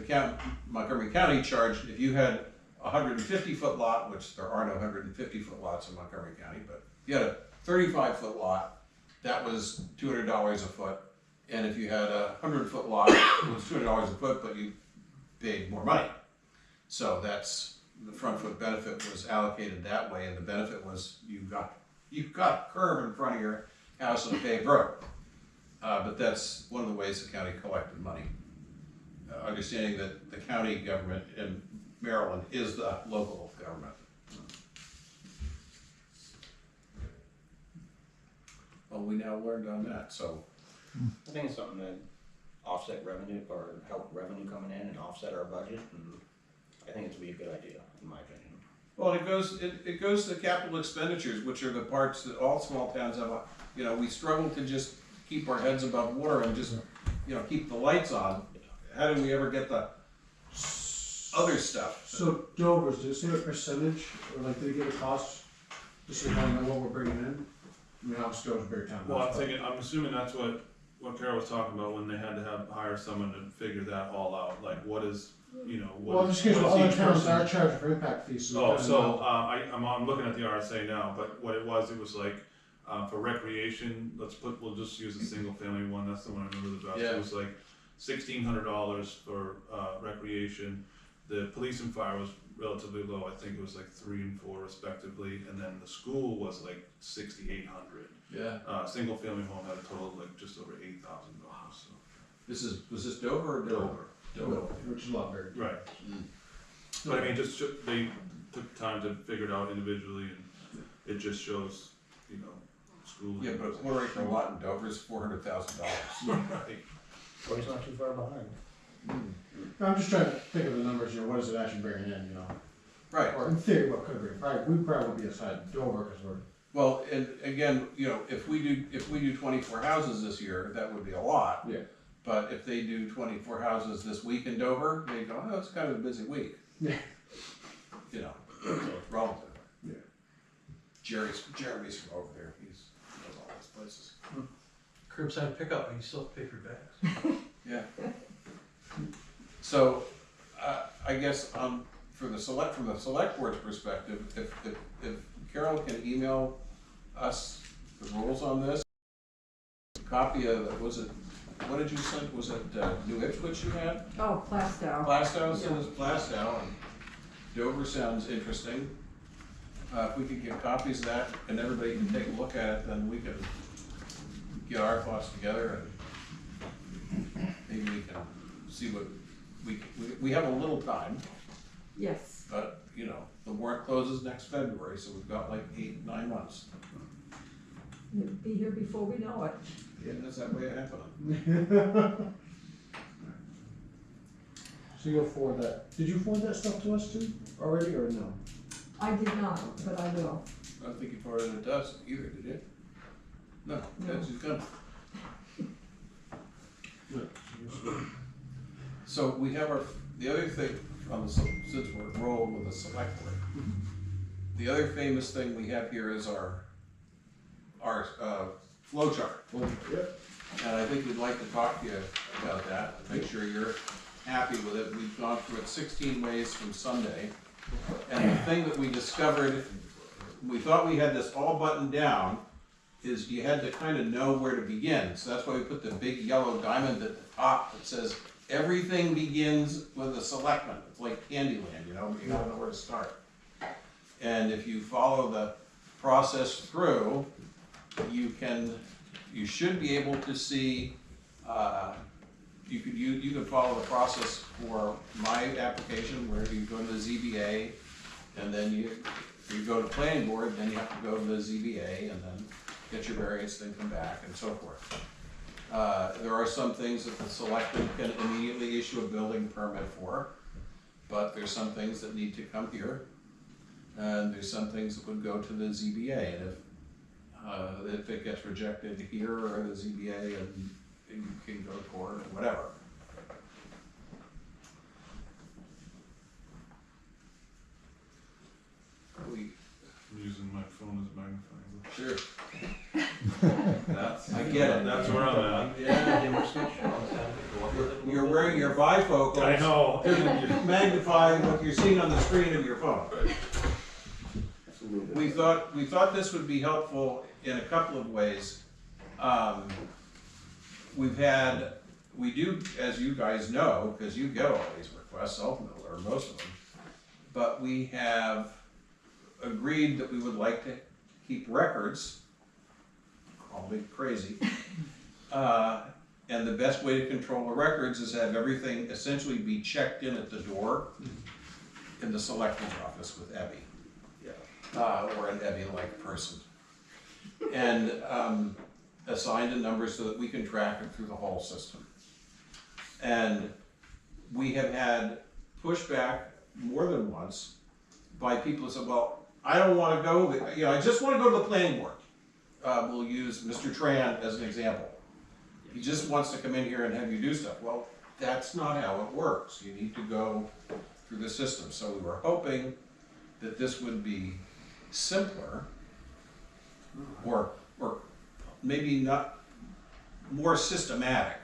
Montgomery County charged, if you had a 150-foot lot, which there are no 150-foot lots in Montgomery County, but if you had a 35-foot lot, that was $200 a foot. And if you had a 100-foot lot, it was $200 a foot, but you paid more money. So that's, the front foot benefit was allocated that way, and the benefit was you've got a curb in front of your house on a paved road. But that's one of the ways the county collected money. Understanding that the county government in Maryland is the local government. Well, we now learned on that, so. I think it's something that offset revenue or help revenue coming in and offset our budget, and I think it would be a good idea, in my opinion. Well, it goes to capital expenditures, which are the parts that all small towns have. We struggle to just keep our heads above water and just, keep the lights on. How do we ever get the other stuff? So Dover's, did it say a percentage, or like, did it give a cost, just so we kind of know what we're bringing in? I mean, obviously Dover's a big town. Well, I'm assuming that's what Carol was talking about when they had to hire someone to figure that all out, like what is, Well, just because what is other each towns person- are charging for impact fees, so. we Oh, kinda so, know. I'm looking at the RSA now, but what it was like, for recreation, we'll just use a single family one, that's the one I remember the best. Yeah. It was like $1,600 for, recreation. The police and fire was relatively low, I think it was like 3 and 4 respectively, and then the school was like 6,800. Yeah. Single family home had a total of like just over $8,000, so. Was this Dover or Dover? Dover. Which is a lot bigger. Right. But I mean, they took time to figure it out individually, and it just shows, school. Yeah, but a quarter acre lot in Dover is $400,000. Right. Or he's not too far behind. I'm just trying to think of the numbers, what is it actually bringing in, Right. Or in theory, what could it bring? We probably would be aside Dover, because we're. Well, and again, if we do 24 houses this year, that would be a lot. Yeah. But if they do 24 houses this week in Dover, they go, oh, it's kind of a busy week. Yeah. So it's relative. Yeah. Jeremy's from over there. He knows all those places. Curbside pickup, and you still have to pay for your bags. Yeah. So, I guess from the select board's perspective, if Carol can email us the rules on this, a copy of what did you send? Was it New Ipswich you had? Oh, Plastow. Plastow, so it's Plastow, and Dover sounds interesting. If we could get copies of that and everybody can take a look at it, then we can get our thoughts together and maybe we can see what, we have a little time, Yes, but, you know, the warrant closes next February, so we've got like 8-9 months. it'll be here before we know it. Yeah, that's that way of happening. So you'll forward that, did you forward that stuff to us too, already, or no? I did not, but I will. I don't think you forwarded it to us either, did you? No, that's just gonna. So we have the other thing, since we're rolling with the select board, the other famous thing we have here is our flow chart. Yep. And I think we'd like to talk to you about that, to make sure you're happy with it. We've gone through it 16 ways from Sunday. And the thing that we discovered, we thought we had this all buttoned down, is you had to kind of know where to begin. So that's why we put the big yellow diamond at the top that says, everything begins with a selectman. It's like Candyland, you know, you don't know where to start. And if you follow the process through, you should be able to see, you can follow the process for my application where you go to the ZBA, and then you go to planning board, then you have to go to the ZBA, and then get your variance, then come back, and so forth. There are some things that the selectmen can immediately issue a building permit for, but there's some things that need to come here, and there's some things that would go to the ZBA, and if it gets rejected here or the ZBA, and you can go to court or whatever. I'm using my phone as a magnifying glass. Sure. That's, I get it. That's where I'm at. Yeah. Dimmer switch, all the time, go up with it a little You're bit. wearing your bifocals. I know. To magnify what you're seeing on the screen of your phone. Absolutely. We thought this would be helpful in a couple of ways. We do, as you guys know, because you get all these requests ultimately, or most of them, but we have agreed that we would like to keep records, call me crazy, and the best way to control the records is have everything essentially be checked in at the door in the selectman's office with Ebby. Or an Ebby-like person. And assigned a number so that we can track it through the whole system. And we have had pushback more than once by people who said, well, I don't want to go, I just want to go to the planning board. We'll use Mr. Tran as an example. He just wants to come in here and have you do stuff. Well, that's not how it works. You need to go through the system. So we were hoping that this would be simpler, or maybe not more systematic.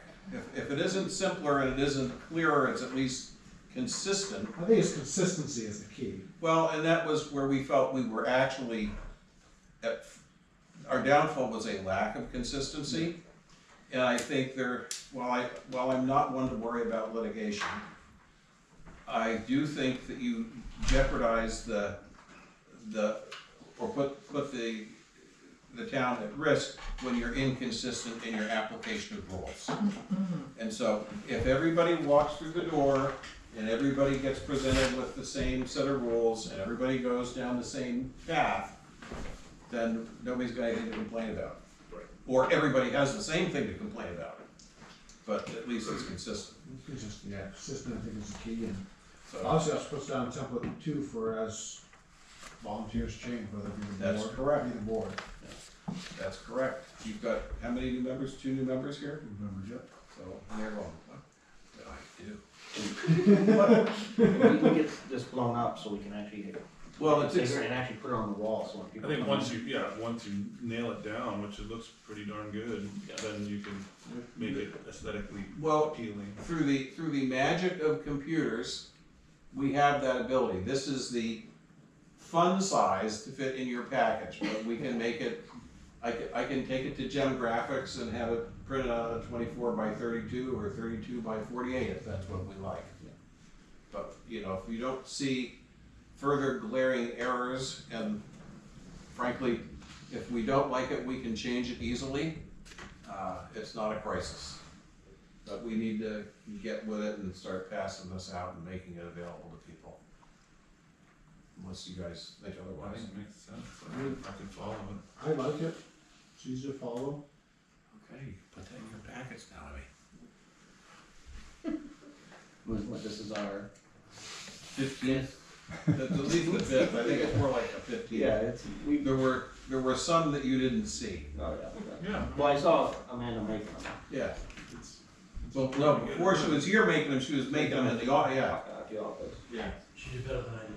If it isn't simpler and it isn't clearer, it's at least consistent. I think it's consistency is the key. Well, and that was where we felt we were actually, our downfall was a lack of consistency. And I think while I'm not one to worry about litigation, I do think that you jeopardize or put the town at risk when you're inconsistent in your application of rules. And so if everybody walks through the door and everybody gets presented with the same set of rules and everybody goes down the same path, then nobody's got anything to complain about. Or everybody has the same thing to complain about, but at least it's consistent. Consistent, yeah, consistent I think is the key. And So obviously I'll put down a template too for as volunteers change, whether it be the board. That's correct. Be the board. that's correct. You've got how many new members? 2 new members here? Remember, yep. So they're going, I do. We get this blown up so we can actually, Well, it's bigger and actually put it on the wall, so when I people. think come once in- you nail it down, which it looks pretty darn good, then you can make it aesthetically Well, appealing. through the magic of computers, we have that ability. This is the fun size to fit in your package, but we can make it, I can take it to Gem Graphics and have it printed out a 24 by 32 or 32 by 48 if that's what we like. But, if you don't see further glaring errors, and frankly, if we don't like it, we can change it easily. It's not a crisis. But we need to get with it and start passing this out and making it available to people. Unless you guys think I otherwise. think it makes sense, I can follow it. I like it, it's easy to follow. Okay, put that in your packets now, What, this is our 15th. At least the 5th, I think it's more like a 15th. it's, we, There were some that you didn't see. oh, yeah. Yeah. Well, I saw Amanda making them. Yeah. It's Well, no, before she was here making them, she was making them in the, yeah. At the office. Yeah. She did better than I did.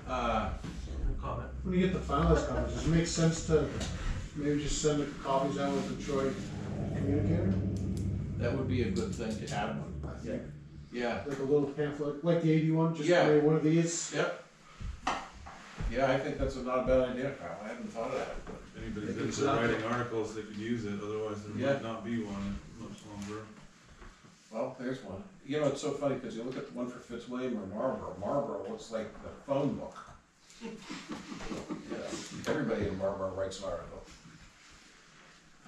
Uh, No comment. When you get the finalized copies, does it make sense to maybe just send the copies out with the Troy communicator? that would be a good thing to have one. I think, Yeah. like a little pamphlet, like the 81, just Yeah. maybe one of these. Yep. Yeah, I think that's not a bad idea, Kyle. I hadn't thought of that. If anybody's If it's into not- writing articles, they could use it, otherwise there Yeah. might not be one much longer. Well, there's one. You know, it's so funny because you look at the one for Fitzwilliam or Marlboro. Marlboro looks like the phone book. Yeah, everybody in Marlboro writes an article.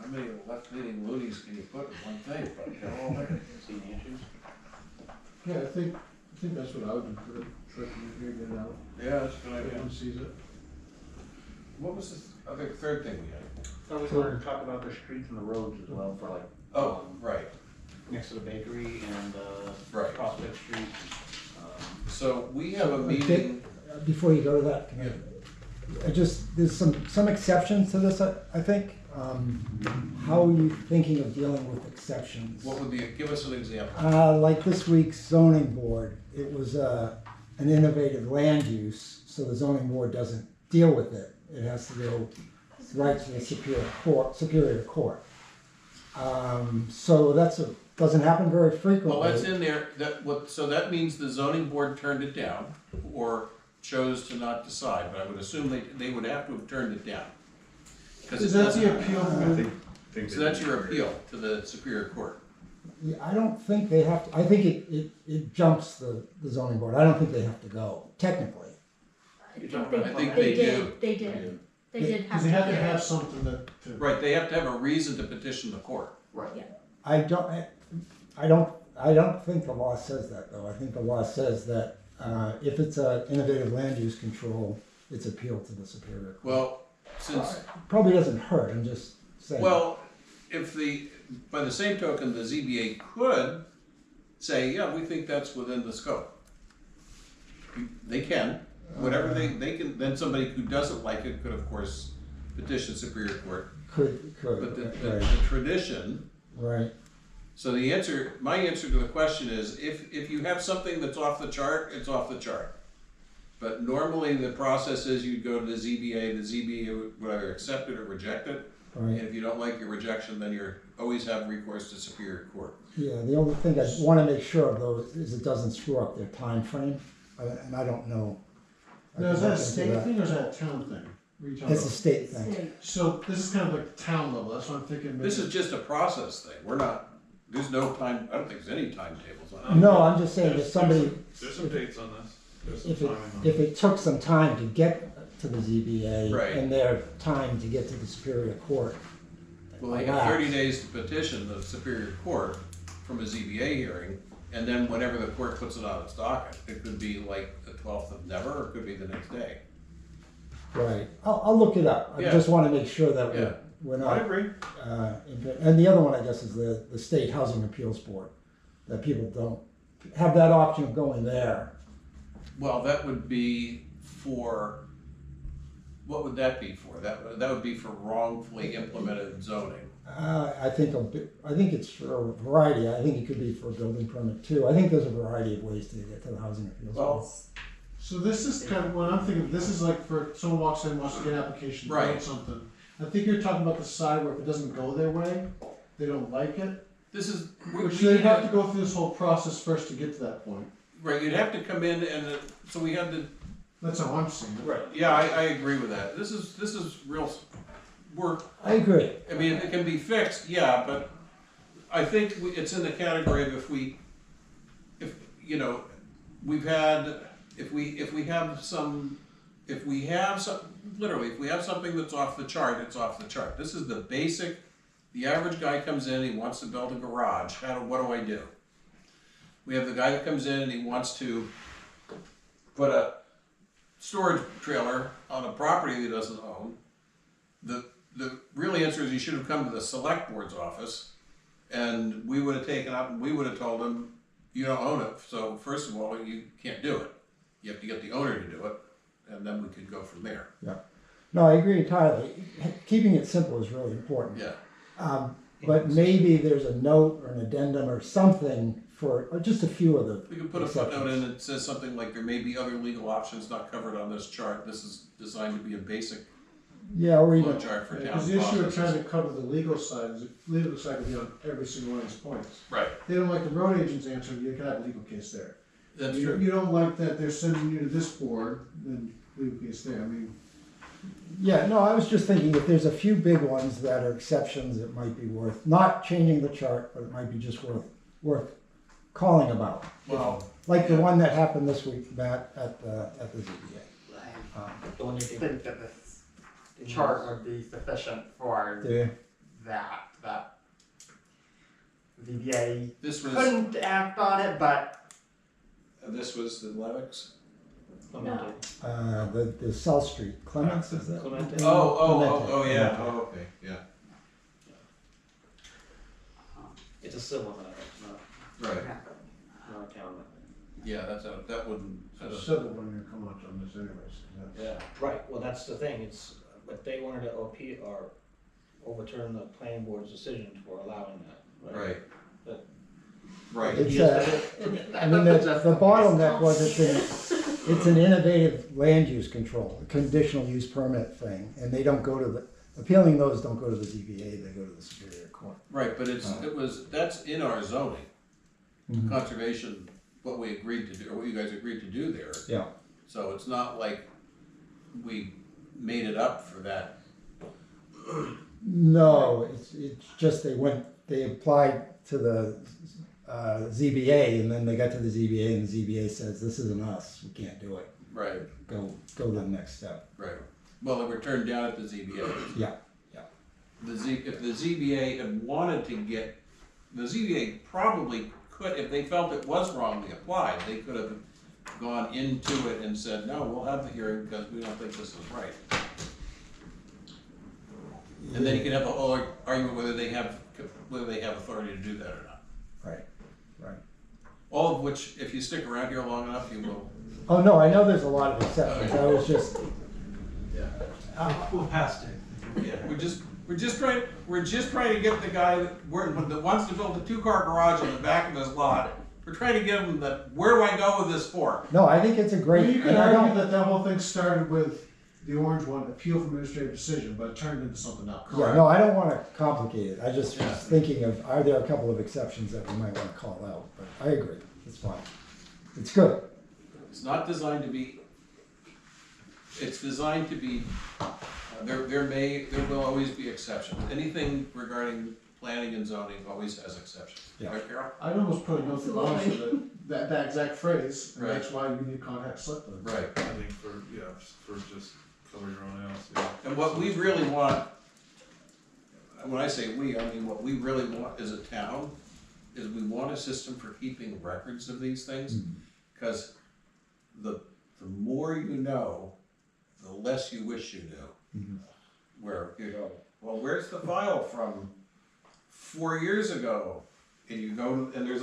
How many left-leaning loonies can you put in one thing? But they're all there. See the issues? Yeah, I think that's what I would do, put a Troy communicator, get it out, Yeah, that's a good idea. everyone sees it. What was the other third thing we had? So we wanted to talk about the streets and the roads as well for like, Oh, right, next to the bakery and, right. Prospect Street. So we have a Okay. meeting. Before you go to that, can I just, there's some exceptions to this, I think. How are you thinking of dealing with exceptions? What would be, give us an example. Like this week's zoning board, it was an innovative land use, so the zoning board doesn't deal with it. It has to go right to the Superior Court. So doesn't happen very frequently. Well, that's in there, so that means the zoning board turned it down, or chose to not decide, but I would assume they would have to have turned it down. Because Is it that doesn't, the appeal? so that's your appeal to the Superior Court. Yeah, I don't think they have to, I think it jumps the zoning board. I don't think they have to go, technically. I You're think talking they, I think they they did, do. they did, they did have Because to. they have to do it. have something to. Right, they have to have a reason to petition the court. Right. I don't think the law says that, though. I think the law says that if it's an innovative land use control, it's appealed to the Superior Court. Well, since, Probably doesn't hurt, I'm just saying. well, by the same token, the ZBA could say, yeah, we think that's within the scope. They can, whatever they can, then somebody who doesn't like it could, of course, petition Superior Court. Could, But the right, tradition, right. so my answer to the question is, if you have something that's off the chart, it's off the chart. But normally the process is you go to the ZBA would either accept it or reject it. And Right. if you don't like your rejection, then you always have recourse to Superior Court. Yeah, the only thing I want to make sure of though is it doesn't screw up their time frame, and I don't know. Now, is that a I can state look into thing or is that a town thing? What are you talking It's a about? state thing. State. So this is kind of like town level, that's what I'm thinking. This is just a process thing. There's no time, I don't think there's any timetables on it. No, I'm just saying if There's somebody, some dates on this, there's some if it, timing on if it took some time to get to the ZBA Right. and their time to get to the Superior Court. Well, they have 30 days to petition the Superior Court from a ZBA hearing, and then whenever the court puts it on its docket, it could be like the 12th of never, or it could be the next day. Right, I'll look it up. I Yeah. just want to make sure that Yeah. we're I not. agree. And the other one, I guess, is the State Housing Appeals Board, that people don't have that option of going there. Well, that would be for, what would that be for? That would be for wrongfully implemented zoning. I think it's for a variety. I think it could be for a building permit too. I think there's a variety of ways to get to the Housing Appeals Board. Well, So this is kind of, when I'm thinking, this is like for, someone walks in, wants to get an application, to Right. build something. I think you're talking about the side where if it doesn't go their way, they don't like it. this is, Which they have to go through this whole process first to get to that point. right, you'd have to come in and, so we had to. That's how I'm seeing it. Right. Yeah, I agree with that. This is real work. I agree. I mean, it can be fixed, yeah, but I think it's in the category of if we have something that's off the chart, it's off the chart. This is the basic The average guy comes in, he wants to build a garage, what do I do? We have the guy that comes in and he wants to put a storage trailer on a property he doesn't own. The real answer is he should have come to the select board's office, and we would have taken up and we would have told him, you don't own it, so first of all, you can't do it. You have to get the owner to do it, and then we could go from there. Yeah. No, I agree entirely. Keeping it simple is really important. Yeah. But maybe there's a note or an addendum or something for just a few of the We could put a footnote in that says something like there may be other legal options not covered on this chart. This is designed to be a basic Yeah, or flow even, chart for town Because the issue of processes. trying to cover the legal side is, legal side could be on every single one of these points. Right, If they don't like the road agent's answer, you could have a legal case there. that's You- true. You don't like that they're sending you to this board, then legal case there, I mean, yeah, no, I was just thinking if there's a few big ones that are exceptions, it might be worth, not changing the chart, but it might be just worth calling about. Well, Like the yeah. one that happened this week, Matt, at the ZBA. The one you I think, think that this chart would be sufficient for The, that VBA This was, couldn't act on it, but this was the Lennox. Clemente. the South Street, Clements, is that? Clemente. Oh, yeah, Clemente. oh, okay, yeah, It's a civil matter, it's right, not a town matter. yeah, that wouldn't, so the civil one you're coming up on this anyways. Yeah, right, well, that's the thing, it's, but they wanted to appeal or overturn the planning board's decision for allowing that, right? right. But- Right, It's Yes, I mean, the bottleneck was it's an innovative land use control, a conditional use permit thing, and they don't go to appealing those don't go to the ZBA, they go to the Superior Court. right, but that's in our zoning, Mhm. conservation, what we agreed to do, or what you guys agreed to do there. Yeah. So it's not like we made it up for that. No, it's just they applied to the ZBA, and then they got to the ZBA, and the ZBA says, this isn't us, we can't do it, Right, go to the next step. right. Well, they were turned down at the ZBA. Yeah. If the ZBA had wanted to get, the ZBA probably could, if they felt it was wrongly applied, they could have gone into it and said, no, we'll have the hearing because we don't think this is right. And then you could have the whole argument whether they have authority to do that or not. Right. All of which, if you stick around here long enough, you will. Oh, no, I know there's a lot of exceptions, I was just, We'll pass it. Yeah, we're just trying to get the guy that wants to build a 2-car garage in the back of his lot. We're trying to give him where do I go with this for? no, I think it's a great. You could and I don't- argue that whole thing started with the orange one, appeal from administrative decision, but it turned into something else. Yeah, no, I don't wanna complicate it, I just Yeah. was thinking of, are there a couple of exceptions that we might wanna call out, but I agree, it's fine. It's good. It's not designed to be, it's designed to be, there will always be exceptions. Anything regarding planning and zoning always has exceptions. Yeah. Right, Carol? I'd almost put a note to the officer Absolutely. that exact phrase, and Right. that's why you need contact slip them. Right. I think for just cover your own ass, yeah. And what we really want, and when I say we, I mean what we really want as a town, is we want a system for keeping records of these things. Because the more you know, the less you wish you knew. Where you go, well, where's the file from 4 years ago? And you go, and there's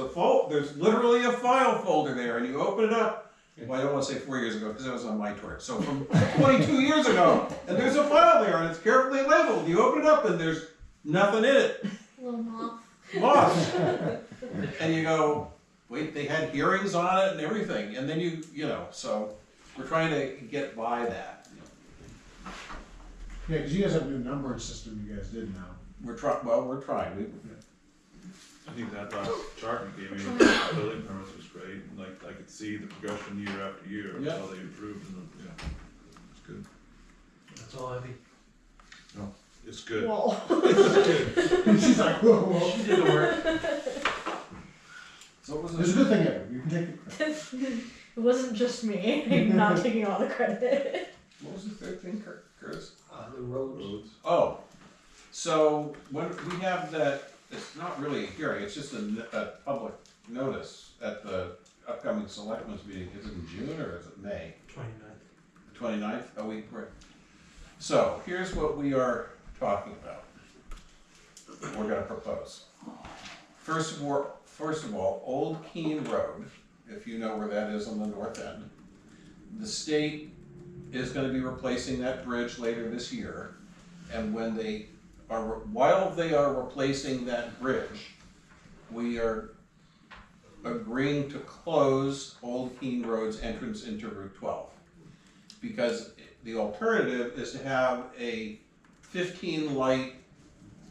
literally a file folder there, and you open it up. Well, I don't want to say 4 years ago, because that was on my tour. So from 22 years ago, and there's a file there, and it's carefully labeled. You open it up, and there's nothing in it. Little moth. Lost. And you go, wait, they had hearings on it and everything, and then you know, so we're trying to get by that. Yeah, because you guys have a new numbering system you guys did now. We're trying. I think that last chart you gave me with the building permits was great, and like, I could see the progression year after year, of Yeah. how they improved, and, yeah, it's good. That's all, Abby. It's good. Whoa. She's like, whoa, whoa. She did the work. So what was It's a it? good thing, Evan, you can take the credit. It wasn't just me. I'm not taking all the credit. What was the third thing, Curtis? The roads. Oh, So when we have that, it's not really a hearing, it's just a public notice at the upcoming selectmen's meeting. Is it in June or is it May? 29th. 29th, a week break. So here's what we are talking about. We're gonna propose. First of all, Old Keene Road, if you know where that is on the north end, the state is gonna be replacing that bridge later this year. And while they are replacing that bridge, we are agreeing to close Old Keene Road's entrance into Route 12. Because the alternative is to have a 15 light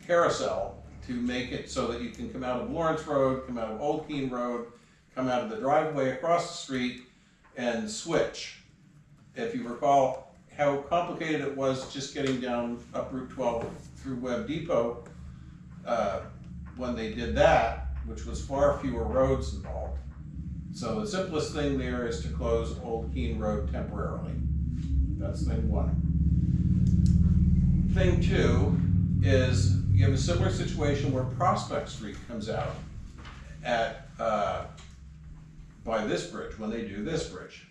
carousel to make it so that you can come out of Lawrence Road, come out of Old Keene Road, come out of the driveway across the street and switch. If you recall how complicated it was just getting down up Route 12 through Webb Depot, when they did that, which was far fewer roads involved. So the simplest thing there is to close Old Keene Road temporarily. That's thing one. Thing two is you have a similar situation where Prospect Street comes out at by this bridge, when they do this bridge.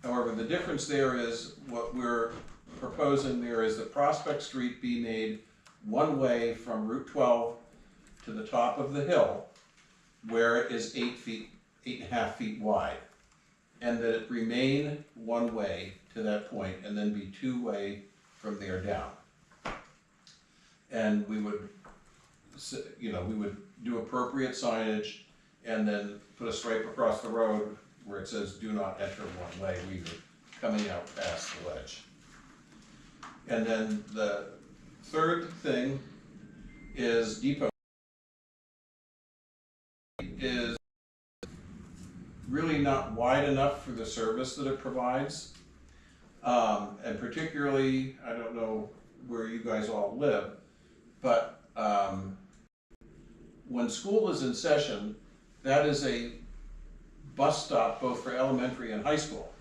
However, the difference there is what we're proposing there is that Prospect Street be made one way from Route 12 to the top of the hill, where it is 8.5 feet wide, and that it remain one way to that point and then be two way from there down. And we would, we would do appropriate signage and then put a stripe across the road where it says do not enter one way, we were coming out past the ledge. And then the third thing is Depot is really not wide enough for the service that it provides. And particularly, I don't know where you guys all live, but when school is in session, that is a bus stop both for elementary and high school.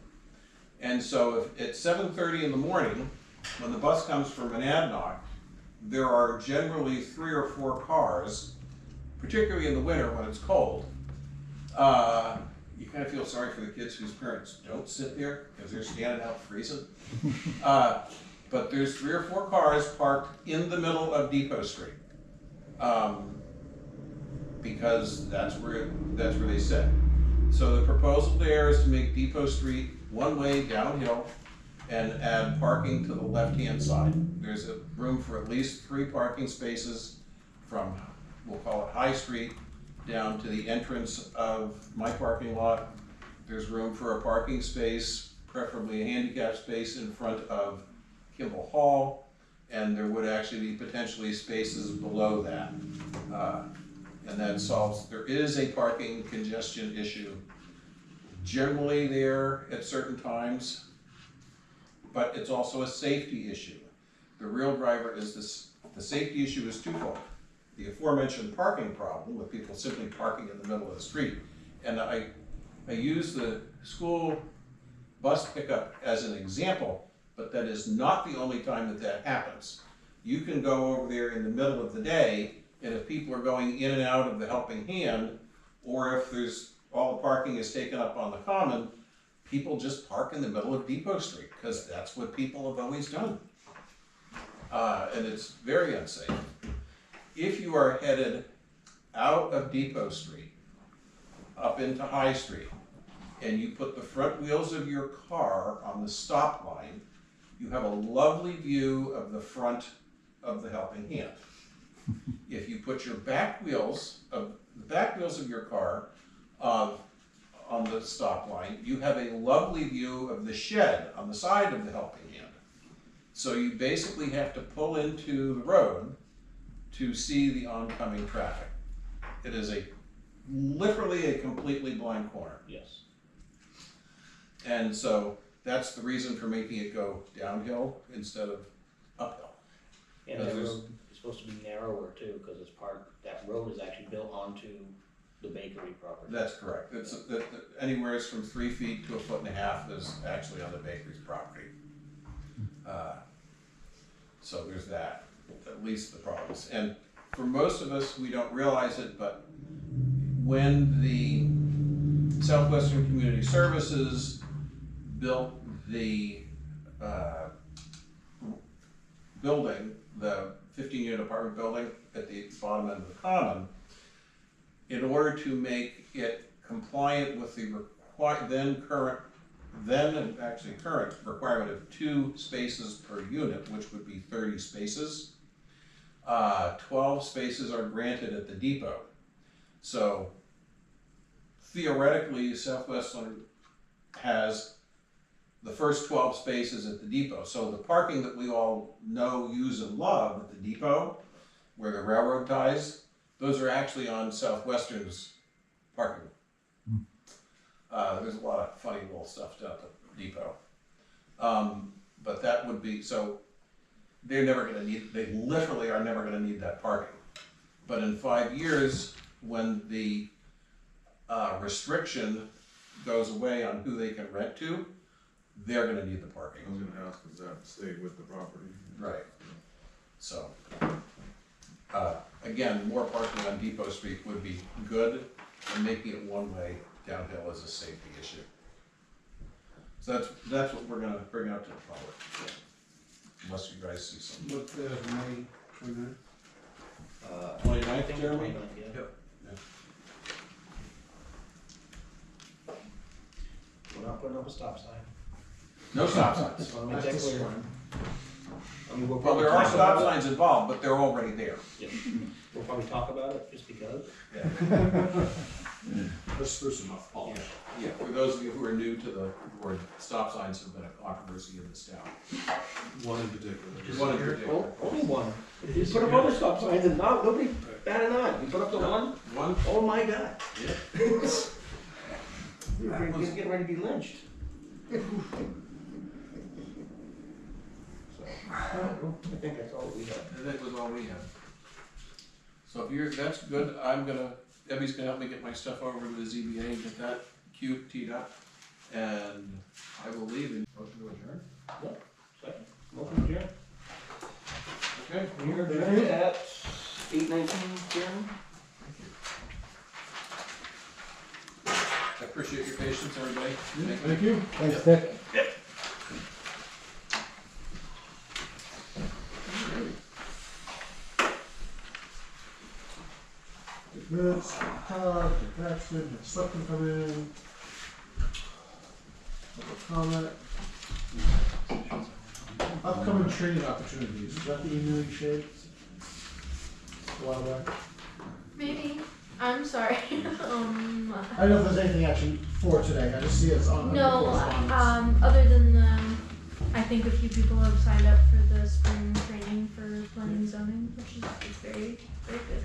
And so if at 7:30 in the morning, when the bus comes from Monadnock, there are generally 3 or 4 cars, particularly in the winter when it's cold. You kind of feel sorry for the kids whose parents don't sit there because they're standing out freezing. But there's 3 or 4 cars parked in the middle of Depot Street. Because that's where they sit. So the proposal there is to make Depot Street one way downhill and add parking to the left-hand side. There's a room for at least 3 parking spaces from, we'll call it High Street, down to the entrance of my parking lot. There's room for a parking space, preferably a handicap space in front of Kimball Hall, and there would actually be potentially spaces below that. And that solves, there is a parking congestion issue generally there at certain times, but it's also a safety issue. The real driver is this, the safety issue is twofold. The aforementioned parking problem with people simply parking in the middle of the street. And I use the school bus pickup as an example, but that is not the only time that happens. You can go over there in the middle of the day, and if people are going in and out of the Helping Hand, or if there's all the parking is taken up on the common, people just park in the middle of Depot Street, because that's what people have always done. And it's very unsafe. If you are headed out of Depot Street, up into High Street, and you put the front wheels of your car on the stop line, you have a lovely view of the front of the Helping Hand. If you put your back wheels of your car on the stop line, you have a lovely view of the shed on the side of the Helping Hand. So you basically have to pull into the road to see the oncoming traffic. It is literally a completely blind corner. Yes. And so that's the reason for making it go downhill instead of uphill. And that road is supposed to be narrower too, because that road is actually built onto the bakery property. That's correct. It's anywhere from 3 feet to 1.5 feet is actually on the bakery's property. So there's that. at least the problems. And for most of us, we don't realize it, but when the Southwestern Community Services built the building, the 15-unit apartment building at the bottom end of the common, in order to make it compliant with the current requirement of 2 spaces per unit, which would be 30 spaces. 12 spaces are granted at the depot. So theoretically, Southwestern has the first 12 spaces at the depot. So the parking that we all know, use, and love at the depot, where the railroad ties, those are actually on Southwestern's parking. There's a lot of funny little stuff down at the depot. But that would be, so they're never gonna need, they literally are never gonna need that parking. But in 5 years, when the restriction goes away on who they can rent to, they're gonna need the parking. I was gonna ask, does that stay with the property? Right. So, again, more parking on Depot Street would be good, and making it one-way downhill is a safety issue. So that's what we're gonna bring out to the public, unless you guys see something. What, May 29th? 29th, Jeremy? Yep. Yeah. We're not putting up a stop sign. No stop signs. Just wanna make That's that clear. fine. I mean, we'll Well, probably there are talk stop about it. signs involved, but they're already there. Yeah. We'll probably talk about it just because. Let's spruce them up, Paul. Yeah, for those of you who are new to the board, stop signs have been a controversy in this town. One in particular. One in particular. Only one. You put up other stop signs and not, nobody bat an eye. You put up the one, One? oh my God. Yeah. You're getting ready to be lynched. I think that's all we have. And that was all we had. So if you're, that's good, Debbie's gonna help me get my stuff over to the ZBA and get that teed up. And I will leave and motion to adjourn. Second. Welcome, adjourned. Okay. We're adjourned at 8:19, Jim. I appreciate your patience, everybody. Thank you. Thanks, Dick. Minutes, Todd, Paxton, had Slepton come in. Public comment. Upcoming training opportunities, is that the email you shared? A while back? Maybe. I'm sorry. I don't know if there's anything actually for today, I just see it's on the No, correspondence. other than, I think a few people have signed up for the spring training for planning and zoning, which is very, very good.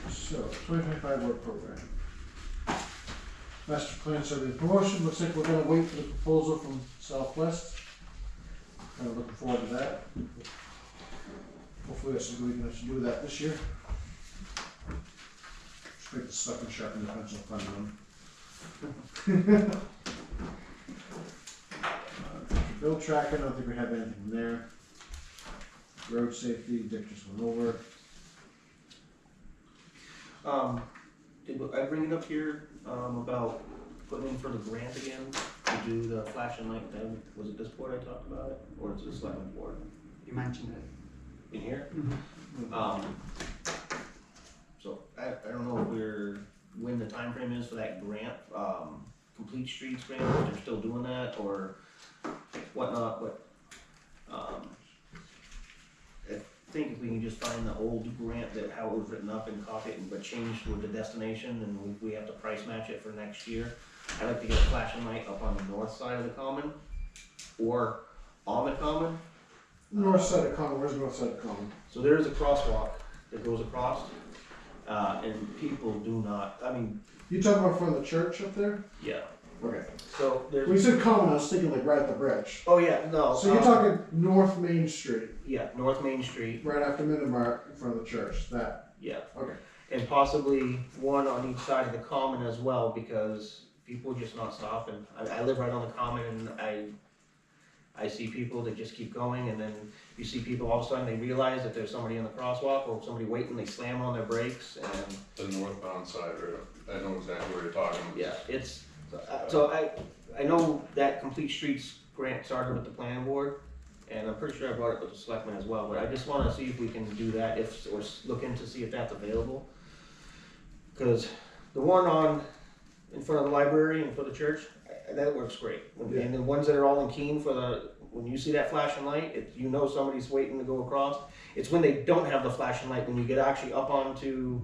So, 2025 work program. Master plan survey and promotion, looks like we're gonna wait for the proposal from Southwest. Kind of looking forward to that. Hopefully that's something we can actually do that this year. Just make the stuff and sharpen the pencil fun one. Bill tracker, I don't think we have anything there. Road safety, Dick just went over. Did I bring it up here, about putting in for the grant again to do the flashing light then? Was it this board I talked about it, or is it the select board? You mentioned it. In here? Mm-hmm. So I don't know when the time frame is for that grant, Complete Streets grant, if they're still doing that or whatnot, but, I think if we can just find the old grant that how it was written up and copy it but change with the destination and we have to price match it for next year. I'd like to get a flashing light up on the north side of the common or on the common. North side of Common, where's the north side of Common? So there is a crosswalk that goes across, and people do not, I mean, You talking about from the church up there? yeah. Okay. So When you there's, said Common, I was thinking like right at the bridge. oh yeah, no. So you're talking North Main Street, Yeah, North Main Street, right after Minimark in front of the church, that, yeah. okay. And possibly one on each side of the common as well, because people just not stopping. I live right on the common and I see people that just keep going, and then you see people all of a sudden they realize that there's somebody in the crosswalk or somebody waiting, they slam on their brakes and. The northbound side, or I know exactly where you're talking. Yeah, it's, so I know that Complete Streets grant started with the planning board, and I'm pretty sure I brought it with the selectmen as well, but I just wanna see if we can do that, or look into see if that's available. Cause the one in front of the library and for the church, that works great. And the ones that are all in Keene when you see that flashing light, you know somebody's waiting to go across. It's when they don't have the flashing light, when you get actually up onto,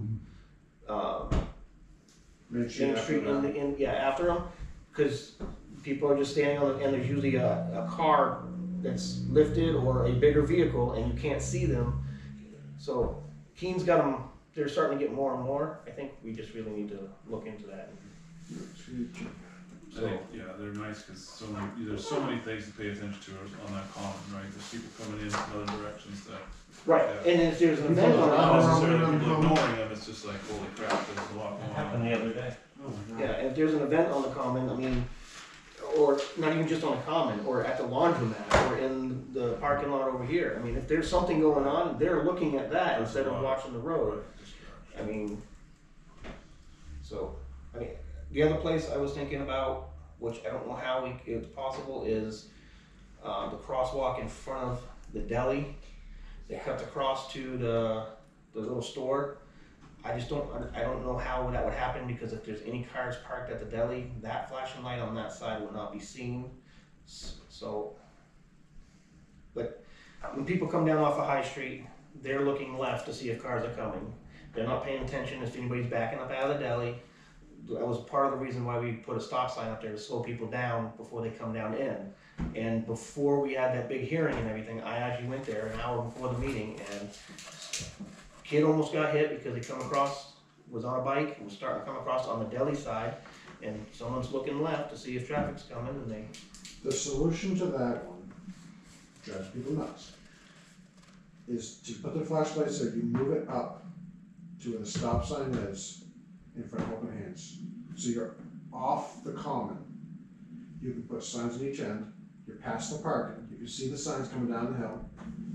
Main Street after them, because people are just standing on and there's usually a car that's lifted or a bigger vehicle and you can't see them. So Keene's got them, they're starting to get more and more. I think we just really need to look into that. I think, yeah, they're nice because there's so many things to pay attention to on that common, right? There's people coming in from other directions that. Right, Yeah. and if there's an event on Not the necessarily people ignoring them, it's just like, holy crap, there's a lot going on. happened the other day. yeah, and if there's an event on the common, I mean, or not even just on the common, or at the laundromat, or in the parking lot over here. I mean, if there's something going on, they're looking at that instead of watching the road. I mean, the other place I was thinking about, which I don't know how it's possible, is the crosswalk in front of the deli. They cut across to the little store. I don't know how that would happen, because if there's any cars parked at the deli, that flashing light on that side will not be seen. So, but when people come down off of High Street, they're looking left to see if cars are coming. They're not paying attention if anybody's backing up out of the deli. That was part of the reason why we put a stop sign up there, to slow people down before they come down in. And before we had that big hearing and everything, I actually went there an hour before the meeting, and kid almost got hit because he was on a bike, and was starting to come across on the deli side, and someone's looking left to see if traffic's coming, and The solution to that one, drives people nuts, is to put the flashlight so you move it up to where the stop sign is in front of Open Hands. So you're off the common. You can put signs on each end, you're past the parking, you can see the signs coming down the hill.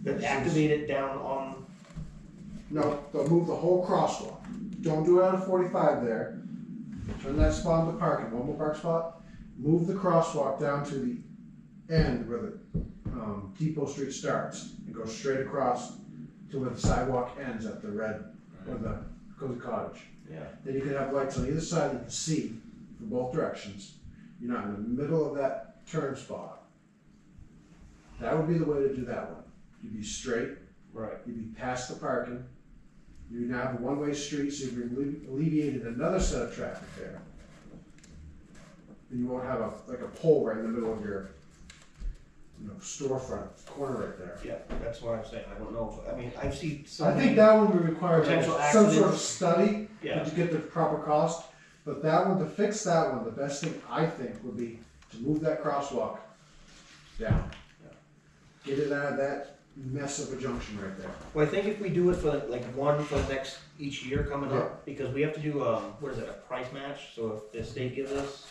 they activate it down on. No, they'll move the whole crosswalk. Don't do it on 45 there. Turn that spot into parking, one more park spot. Move the crosswalk down to the end where the Depot Street starts and go straight across to where the sidewalk ends at the red, or the Cozy Cottage. Yeah. Then you can have lights on either side you can see from both directions. You're not in the middle of that turn spot. That would be the way to do that one. You'd be straight. Right. You'd be past the parking. You now have a one-way street, so you've alleviated another set of traffic there. And you won't have a pole right in the middle of your, storefront corner right there. Yeah, that's what I'm saying. I don't know. I mean, I've seen I think that one would require potential some sort of accidents. study Yeah. to get the proper cost. But that one, to fix that one, the best thing I think would be to move that crosswalk down. Get it out of that mess of a junction right there. Well, I think if we do it for one for the next each year coming up, because we have to do a price match. So if the state gives us,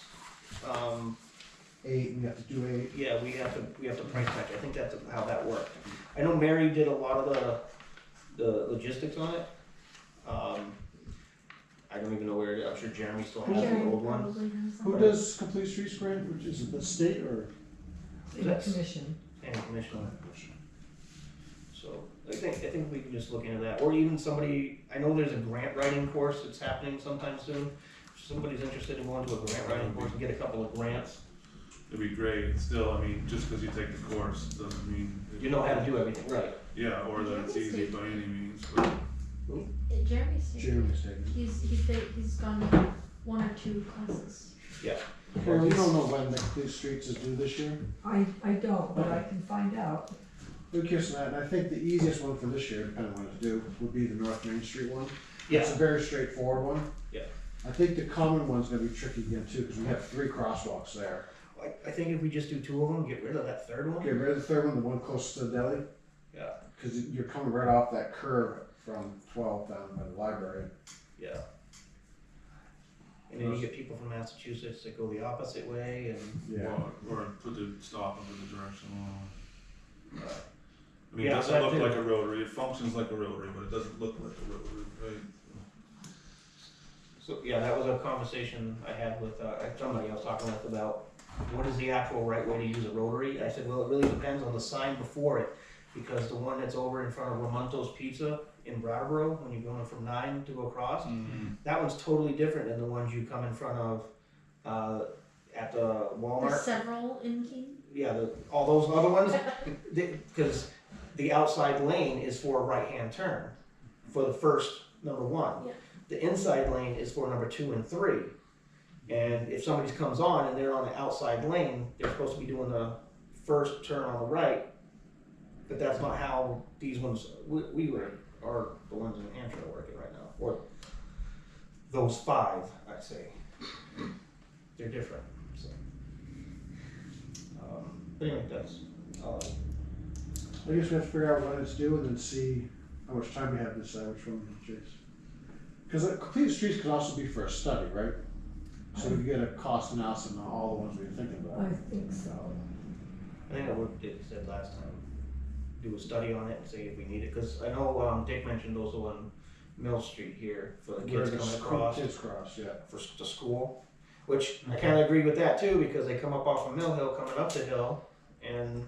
8, we have to do 8. yeah, we have to price match. I think that's how that worked. I know Mary did a lot of the logistics on it. I don't even know where it is. I'm sure Jeremy still has the old one. Who does Complete Streets grant, which is it the state or? That's- Commission. And commission. So I think we can just look into that, or even somebody. I know there's a grant writing course that's happening sometime soon. If somebody's interested in going to a grant writing course and get a couple of grants. It'd be great, still, I mean, just because you take the course doesn't mean. You know how to do everything right. Yeah, or that it's easy by any means, but Jeremy's Jeremy's taking. he's gone to 1 or 2 classes. Yeah. Well, you don't know when the Complete Streets is due this year? I don't, but I can find out. We're curious on that, and I think the easiest one for this year, depending on what to do, would be the North Main Street one. Yeah. It's a very straightforward one. Yeah. I think the common one's gonna be tricky again too, because we have 3 crosswalks there. I think if we just do 2 of them, get rid of that third one. Get rid of the third one, the one closest to the deli, Yeah. because you're coming right off that curve from 12 down by the library. Yeah. And then you get people from Massachusetts that go the opposite way, and Yeah. Or put the stop into the direction wrong. I mean, it Yeah, doesn't that look too. like a rotary, it functions like a rotary, but it doesn't look like a rotary, right? so, yeah, that was a conversation I had with, somebody I was talking with about what is the actual right way to use a rotary? I said, well, it really depends on the sign before it, because the one that's over in front of Ramonto's Pizza in Brattleboro, when you're going from 9 to go across, that one's totally different than the ones you come in front of, at the There's Walmart. several in Keene. Yeah, all those other ones, because the outside lane is for a right-hand turn, for the first number 1. Yeah. The inside lane is for number 2 and 3. And if somebody comes on and they're on the outside lane, they're supposed to be doing the first turn on the right, but that's not how these ones, we are the ones in Hampshire are working right now, or those 5, I'd say. They're different, so. But anyway, that's, I guess we have to figure out when it's due and then see how much time we have to decide which one to chase. Because completed streets could also be for a study, right? So we get a cost analysis on all the ones we were thinking I about. think so. I think what Dick said last time, do a study on it and see if we need it, cause I know, Dick mentioned also on Mill Street here for the Where kids the coming across Kids cross, yeah. to school, which I kinda agree with that too, because they come up off of Mill Hill, coming up the hill, and,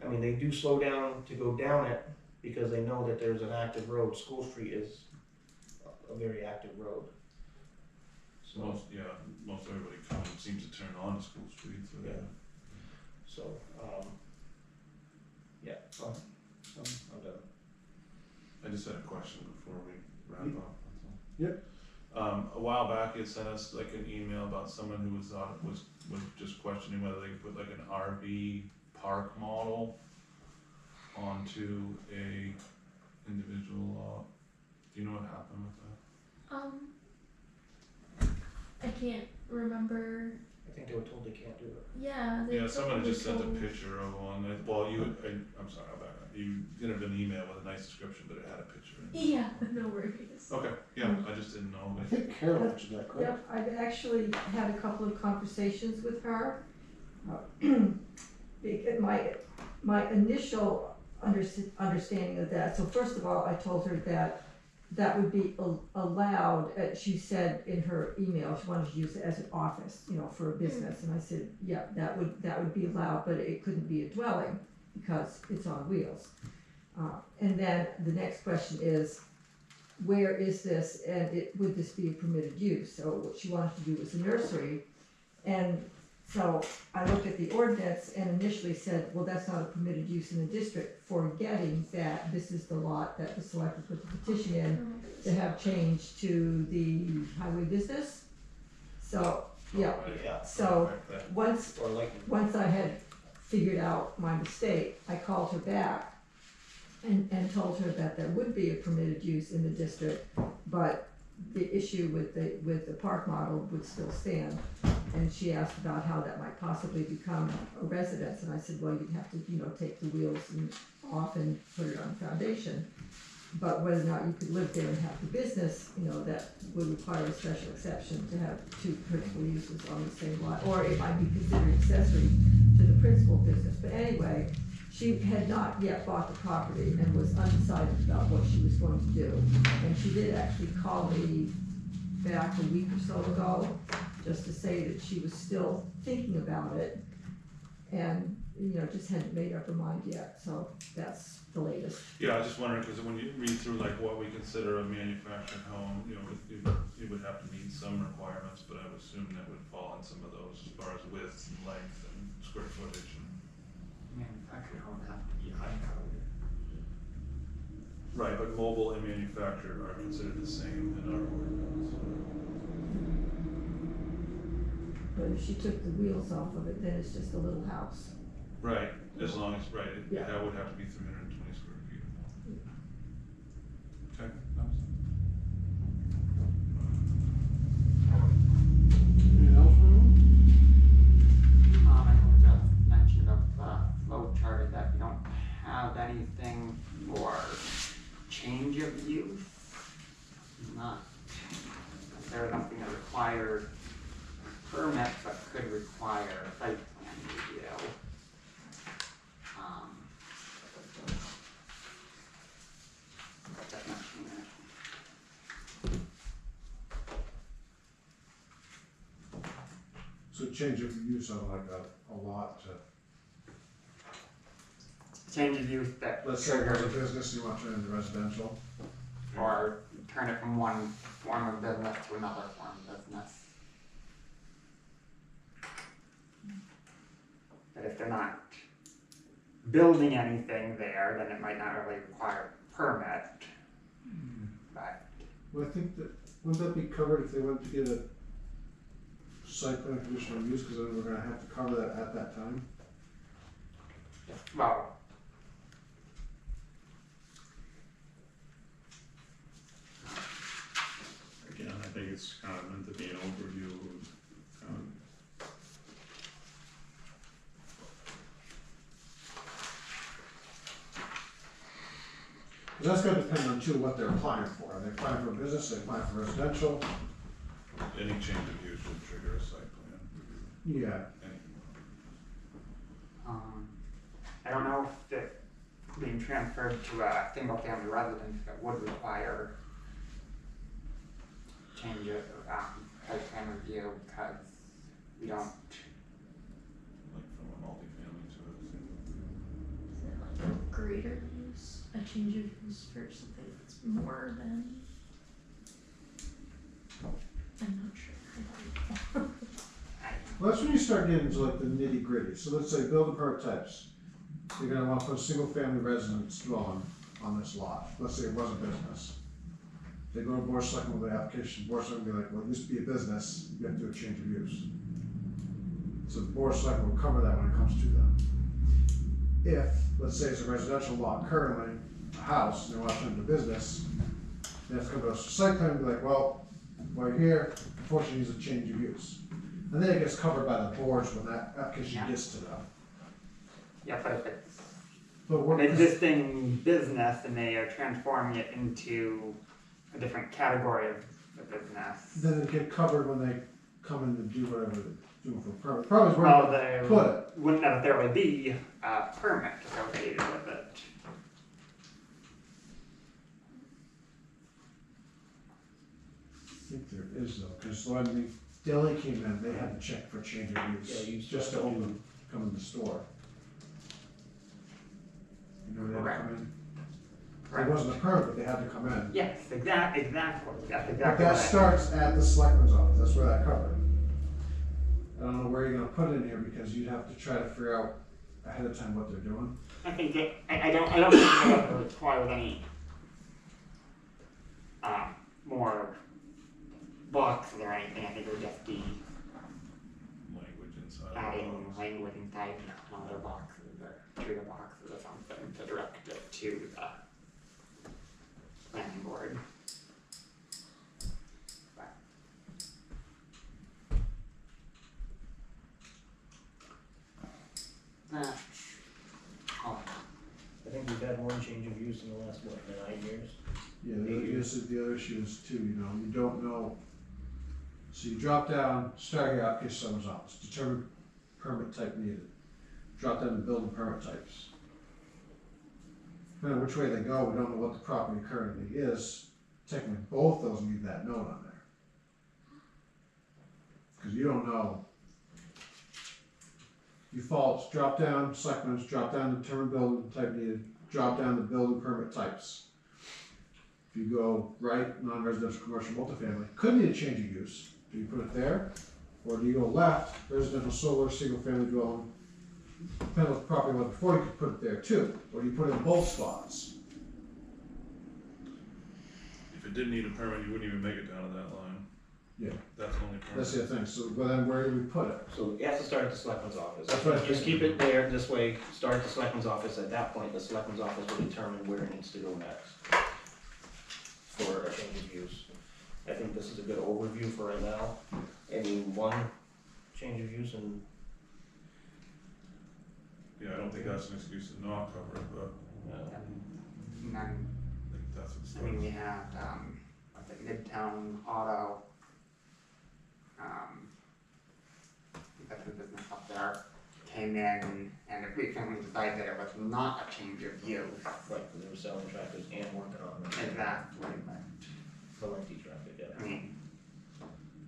I mean, they do slow down to go down it, because they know that there's an active road. School Street is a very active road. So, Most everybody seems to turn on to School Street, so yeah. So, yeah, I'm done. I just had a question before we wrap up, that's all. Yep. A while back, you sent us like an email about someone who was just questioning whether they could put like an RV park model onto a individual lot. Do you know what happened with that? I can't remember. I think they were told they can't do it. Yeah, they Yeah, someone probably just sent a told- picture of one, well, I'm sorry, I'll back up. You did an email with a nice description, but it had a picture in it. Yeah, no worries. Okay, yeah, I just didn't know. I think Carol mentioned that, correct? Yep, I've actually had a couple of conversations with her. My initial understanding of that, so first of all, I told her that that would be allowed, she said in her email, she wanted to use it as an office, for a business, and I said, yeah, that would be allowed, but it couldn't be a dwelling, because it's on wheels. And then the next question is, where is this, and would this be a permitted use? So what she wanted to do was a nursery, and so I looked at the ordinance and initially said, well, that's not a permitted use in the district, forgetting that this is the lot that the selectmen put the petition in to have changed to the highway business. So, yeah, Yeah. so Right, once or like, I had figured out my mistake, I called her back and told her that there would be a permitted use in the district, but the issue with the park model would still stand. And she asked about how that might possibly become a residence, and I said, well, you'd have to, take the wheels off and put it on foundation. But whether or not you could live there and have the business, that would require a special exception to have 2 principal uses on the same lot, or it might be considered accessory to the principal business. But anyway, she had not yet bought the property and was undecided about what she was going to do. And she did actually call me back a week or so ago, just to say that she was still thinking about it, and, just hadn't made up her mind yet, so that's the latest. Yeah, I was just wondering, because when you read through like what we consider a manufactured home, it would have to meet some requirements, but I would assume that would fall in some of those as far as width and length and square footage and. Manufactured home have to be high powered. Right, but mobile and manufactured are considered the same in our ordinance. But if she took the wheels off of it, then it's just a little house. Right, as long as, right, Yeah. that would have to be 320 square feet. Okay, that was Anything else, Ron? I know Jeff mentioned of flow chart that we don't have anything for change of use. Not, is there nothing that require permit, but could require a site plan review. That mentioning it. So change of use on like a lot to, Change of use that let's say there's a triggers, business, you want to turn into residential. or turn it from one form of business to another form of business. But if they're not building anything there, then it might not really require a permit. But Well, I think that, wouldn't that be covered if they went to get a site plan conditional use, because then we're gonna have to cover that at that time? well, Again, I think it's kind of meant to be an overview of kind of Because that's gonna depend on too what they're applying for. Are they applying for a business, are they applying for residential? Any change of use would trigger a site plan review. Yeah. Any- I don't know if it being transferred to a single family residence that would require change of, site plan review, because we don't, Like from a multifamily to a single. Greater use, a change of use for something that's more than. I'm not sure. Well, that's when you start getting into like the nitty gritty. So let's say building permit types. You're gonna want to put a single family residence dwelling on this lot. Let's say it was a business. They go to board of selectmen with the application, board of selectmen will be like, well, it used to be a business, you have to do a change of use. So the board of selectmen will cover that when it comes to them. If, let's say it's a residential lot currently, a house, and they want to turn it into business, they have to come to us for site plan and be like, well, while you're here, unfortunately, it's a change of use. And then it gets covered by the boards when that application Yeah. gets to them. yeah, but if it's But an we're, existing business and they are transforming it into a different category of a business. then it get covered when they come in to do whatever they're doing for permit. Problem is Well, where there you put it. wouldn't necessarily be a permit associated with it. I think there is though, because when the deli came in, they had to check for change of Yeah, you use, just to still have to open, come in the store. You know, they had to come in. It wasn't a permit, but they had to come in. Yes, exactly, that's But exactly that what I. starts at the selectman's office, that's where that covered. I don't know where you're gonna put it in here, because you'd have to try to figure out ahead of time what they're doing. I think it, I don't think it requires any, more boxes or anything, I think it would just be Language inside. adding language inside, other boxes or trigger boxes or something to direct it to the planning board. But that's all. I think we've had one change of use in the last, 9 years? Yeah, the other issue is too, you don't know. So you drop down, start your application summons office, determine permit type needed. Drop down to building permit types. Depending on which way they go, we don't know what the property currently is. Technically, both those need that note on there. Cause you don't know. You follow, drop down, selectmen's, drop down to determine building type needed, drop down to building permit types. If you go right, non-residential, commercial, multifamily, could need a change of use. Do you put it there? Or do you go left, residential, solar, single-family dwelling? Depending on what the property was before, you could put it there too. Or do you put it in both spots? If it didn't need a permit, you wouldn't even make it down to that line. Yeah. That's only permit. That's the thing. So, but then where do we put it? So it has to start at the selectman's office. That's what I Just think. keep it there, this way, start at the selectman's office, at that point, the selectman's office will determine where it needs to go next for a change of use. I think this is a good overview for right now. Any one change of use and, Yeah, I don't think that's an excuse to not cover it, but And then, I think that's what's. I mean, we have, like Midtown Auto, came in and if we can decide that it was not a change of use, Right, because they were selling tractors and working on them. exactly, For lengthy traffic, yeah. I mean,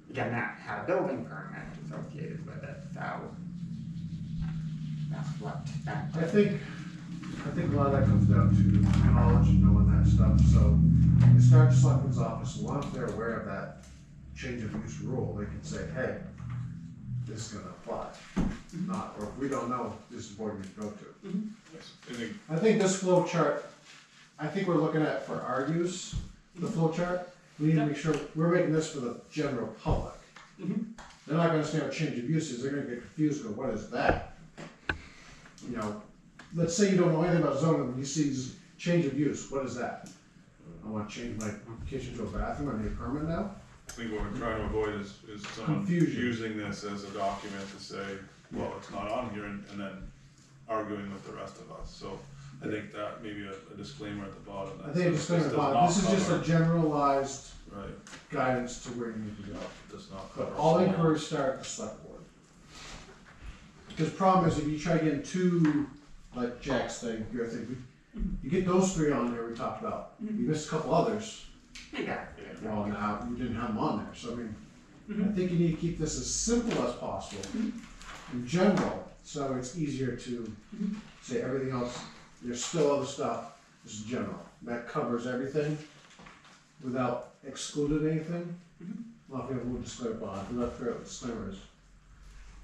again, that had a building permit associated with it, so that's what that. I think a lot of that comes down to knowledge and knowing that stuff, so when you start the selectman's office, as long as they're aware of that change of use rule, they can say, hey, this is gonna apply. Not, or if we don't know, this is what we go to. I think I think this flow chart, I think we're looking at for our use, the flow chart, we need to make sure, we're making this for the general public. They're not gonna understand what change of use is, they're gonna get confused, go, what is that? You know, let's say you don't know anything about zoning, when you see change of use, what is that? I wanna change my kitchen to a bathroom, I need a permit now? I think what we're trying to avoid is someone Confusion. using this as a document to say, well, it's not on here, and then arguing with the rest of us, so I think that maybe a disclaimer at the bottom. I that think says disclaimer, this does not this is just a cover- generalized Right, guidance to where you need to go. does not But cover. all small- inquiries start at the select board. Because the problem is if you try getting two, like Jack's thing, your thing, you get those three on there we talked about. You missed a couple others, Exactly. well, now, you didn't have them on there, so I mean, I think you need to keep this as simple as possible in general, so it's easier to say everything else, there's still other stuff, this is general. That covers everything without excluding anything. Well, if we have a little disclaimer bond, we're not fair what disclaimer is.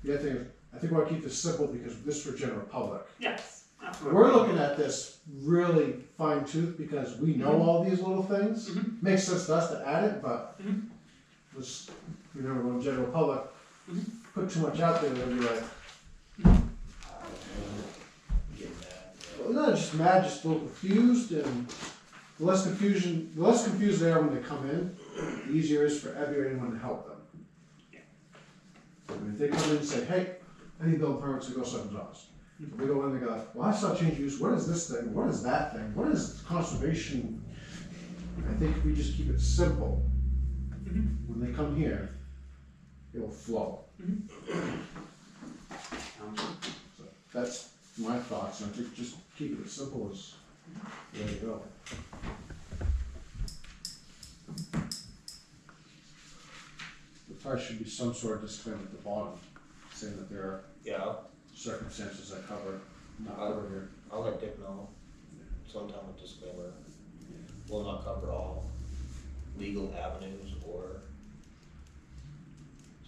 The other thing is, I think we want to keep this simple because this is for general public. Yes, absolutely. We're looking at this really fine tooth because we know all these little things. Makes sense to us to add it, but let's, remember when general public, put too much out there, they'll be like, well, not just mad, just a little confused, and the less confused they are when they come in, the easier it is for every or anyone to help them. I mean, if they come in and say, hey, I need building permits to go something's office. We go in, they go, well, I saw change of use, what is this thing, what is that thing, what is conservation? I think if we just keep it simple, when they come here, it'll flow. So that's my thoughts, and I think just keep it as simple as, there you go. There probably should be some sort of disclaimer at the bottom, saying that there are Yeah, circumstances that cover, not cover here. I'll let Dick know sometime with disclaimer. Will not cover all legal avenues or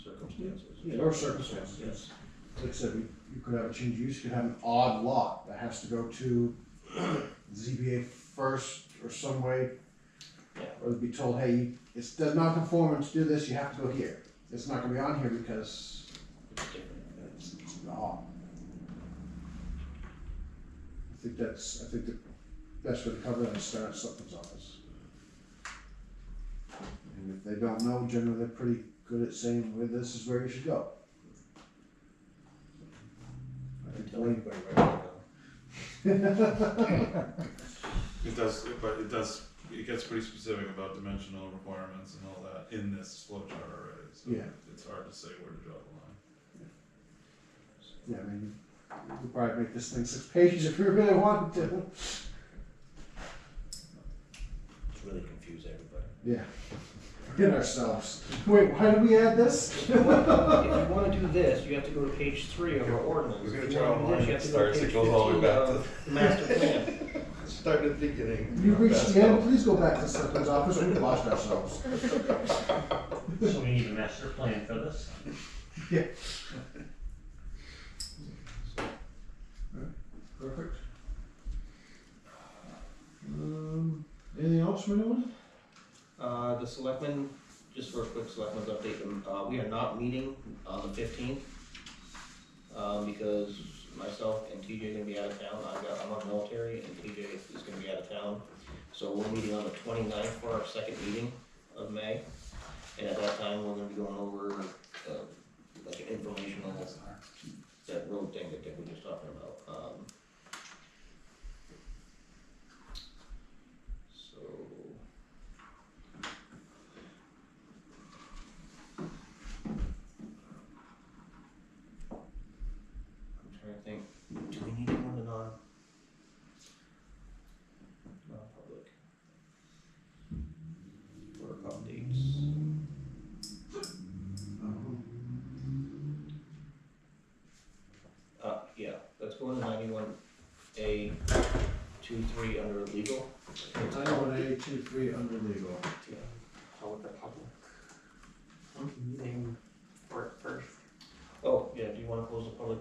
circumstances. Yeah, or circumstances, yes. Like I said, you could have a change of use, you could have an odd lot that has to go to ZBA first or some way. Yeah. Or be told, hey, it does not conform to do this, you have to go here. It's not gonna be on here because It's different. it's odd. I think the best way to cover that is start at something's office. And if they don't know, generally they're pretty good at saying, well, this is where you should go. I think Tell Wayne- everybody where to go. It does, it gets pretty specific about dimensional requirements and all that in this flow chart already, so Yeah. it's hard to say where to draw the line. Yeah, I mean, we'd probably make this thing 6 pages if we really wanted to. It's really confuse everybody. Yeah. Get ourselves. Wait, why did we add this? If you wanna do this, you have to go to page 3 of our ordinance. We're gonna If you draw wanna a do line this, you that have to go to starts, it page goes all the way 15 back to of the master plan. Start at the beginning. You've reached the end, please go back to the selectman's office, we've lost ourselves. So we need a master plan for this? Yeah. Perfect. Anything else from anyone? The selectmen, just for a quick selectmen's update, we are not meeting on the 15th, because myself and TJ are gonna be out of town. I'm on military and TJ is gonna be out of town. So we're meeting on the 29th for our second meeting of May. And at that time, we're gonna be going over, like an informational, that road thing that Dick was just talking about. So. I'm trying legal? 91A23 under legal. So with the public meeting work first. Oh, yeah, do you wanna close the public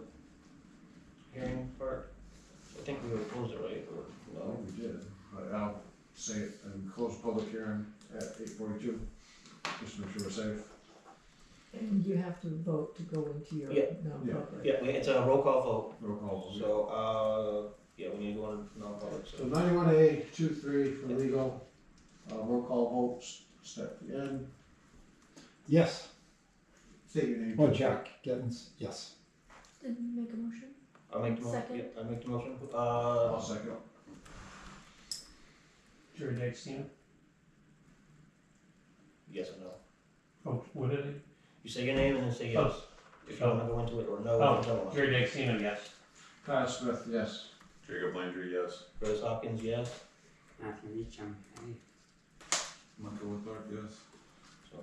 hearing part? I think we would close it, right, or, No, no? we did, but I'll say it and close public hearing at 8:42, just to make sure we're safe. And you have to vote to go into your Yeah. non-public. Yeah, it's a roll call vote, Roll call. so, yeah, we need to go into non-public, So so. 91A23 for legal, roll call votes, step in, Yes. state your name. Oh, Jack Gittens, yes. Did you make a motion? I'll make the motion, Second. yeah, I make the motion, I'll second. Jerry Dixon? Yes or no? Oh, what did it? You say your name and then say yes, if you wanna go into it, or no, Oh, if you don't want. Jerry Dixon, yes. Kyle Smith, yes. Jacob Landry, yes. Chris Hopkins, yes, Matthew Meacham, hey. Michael Clark, yes. so.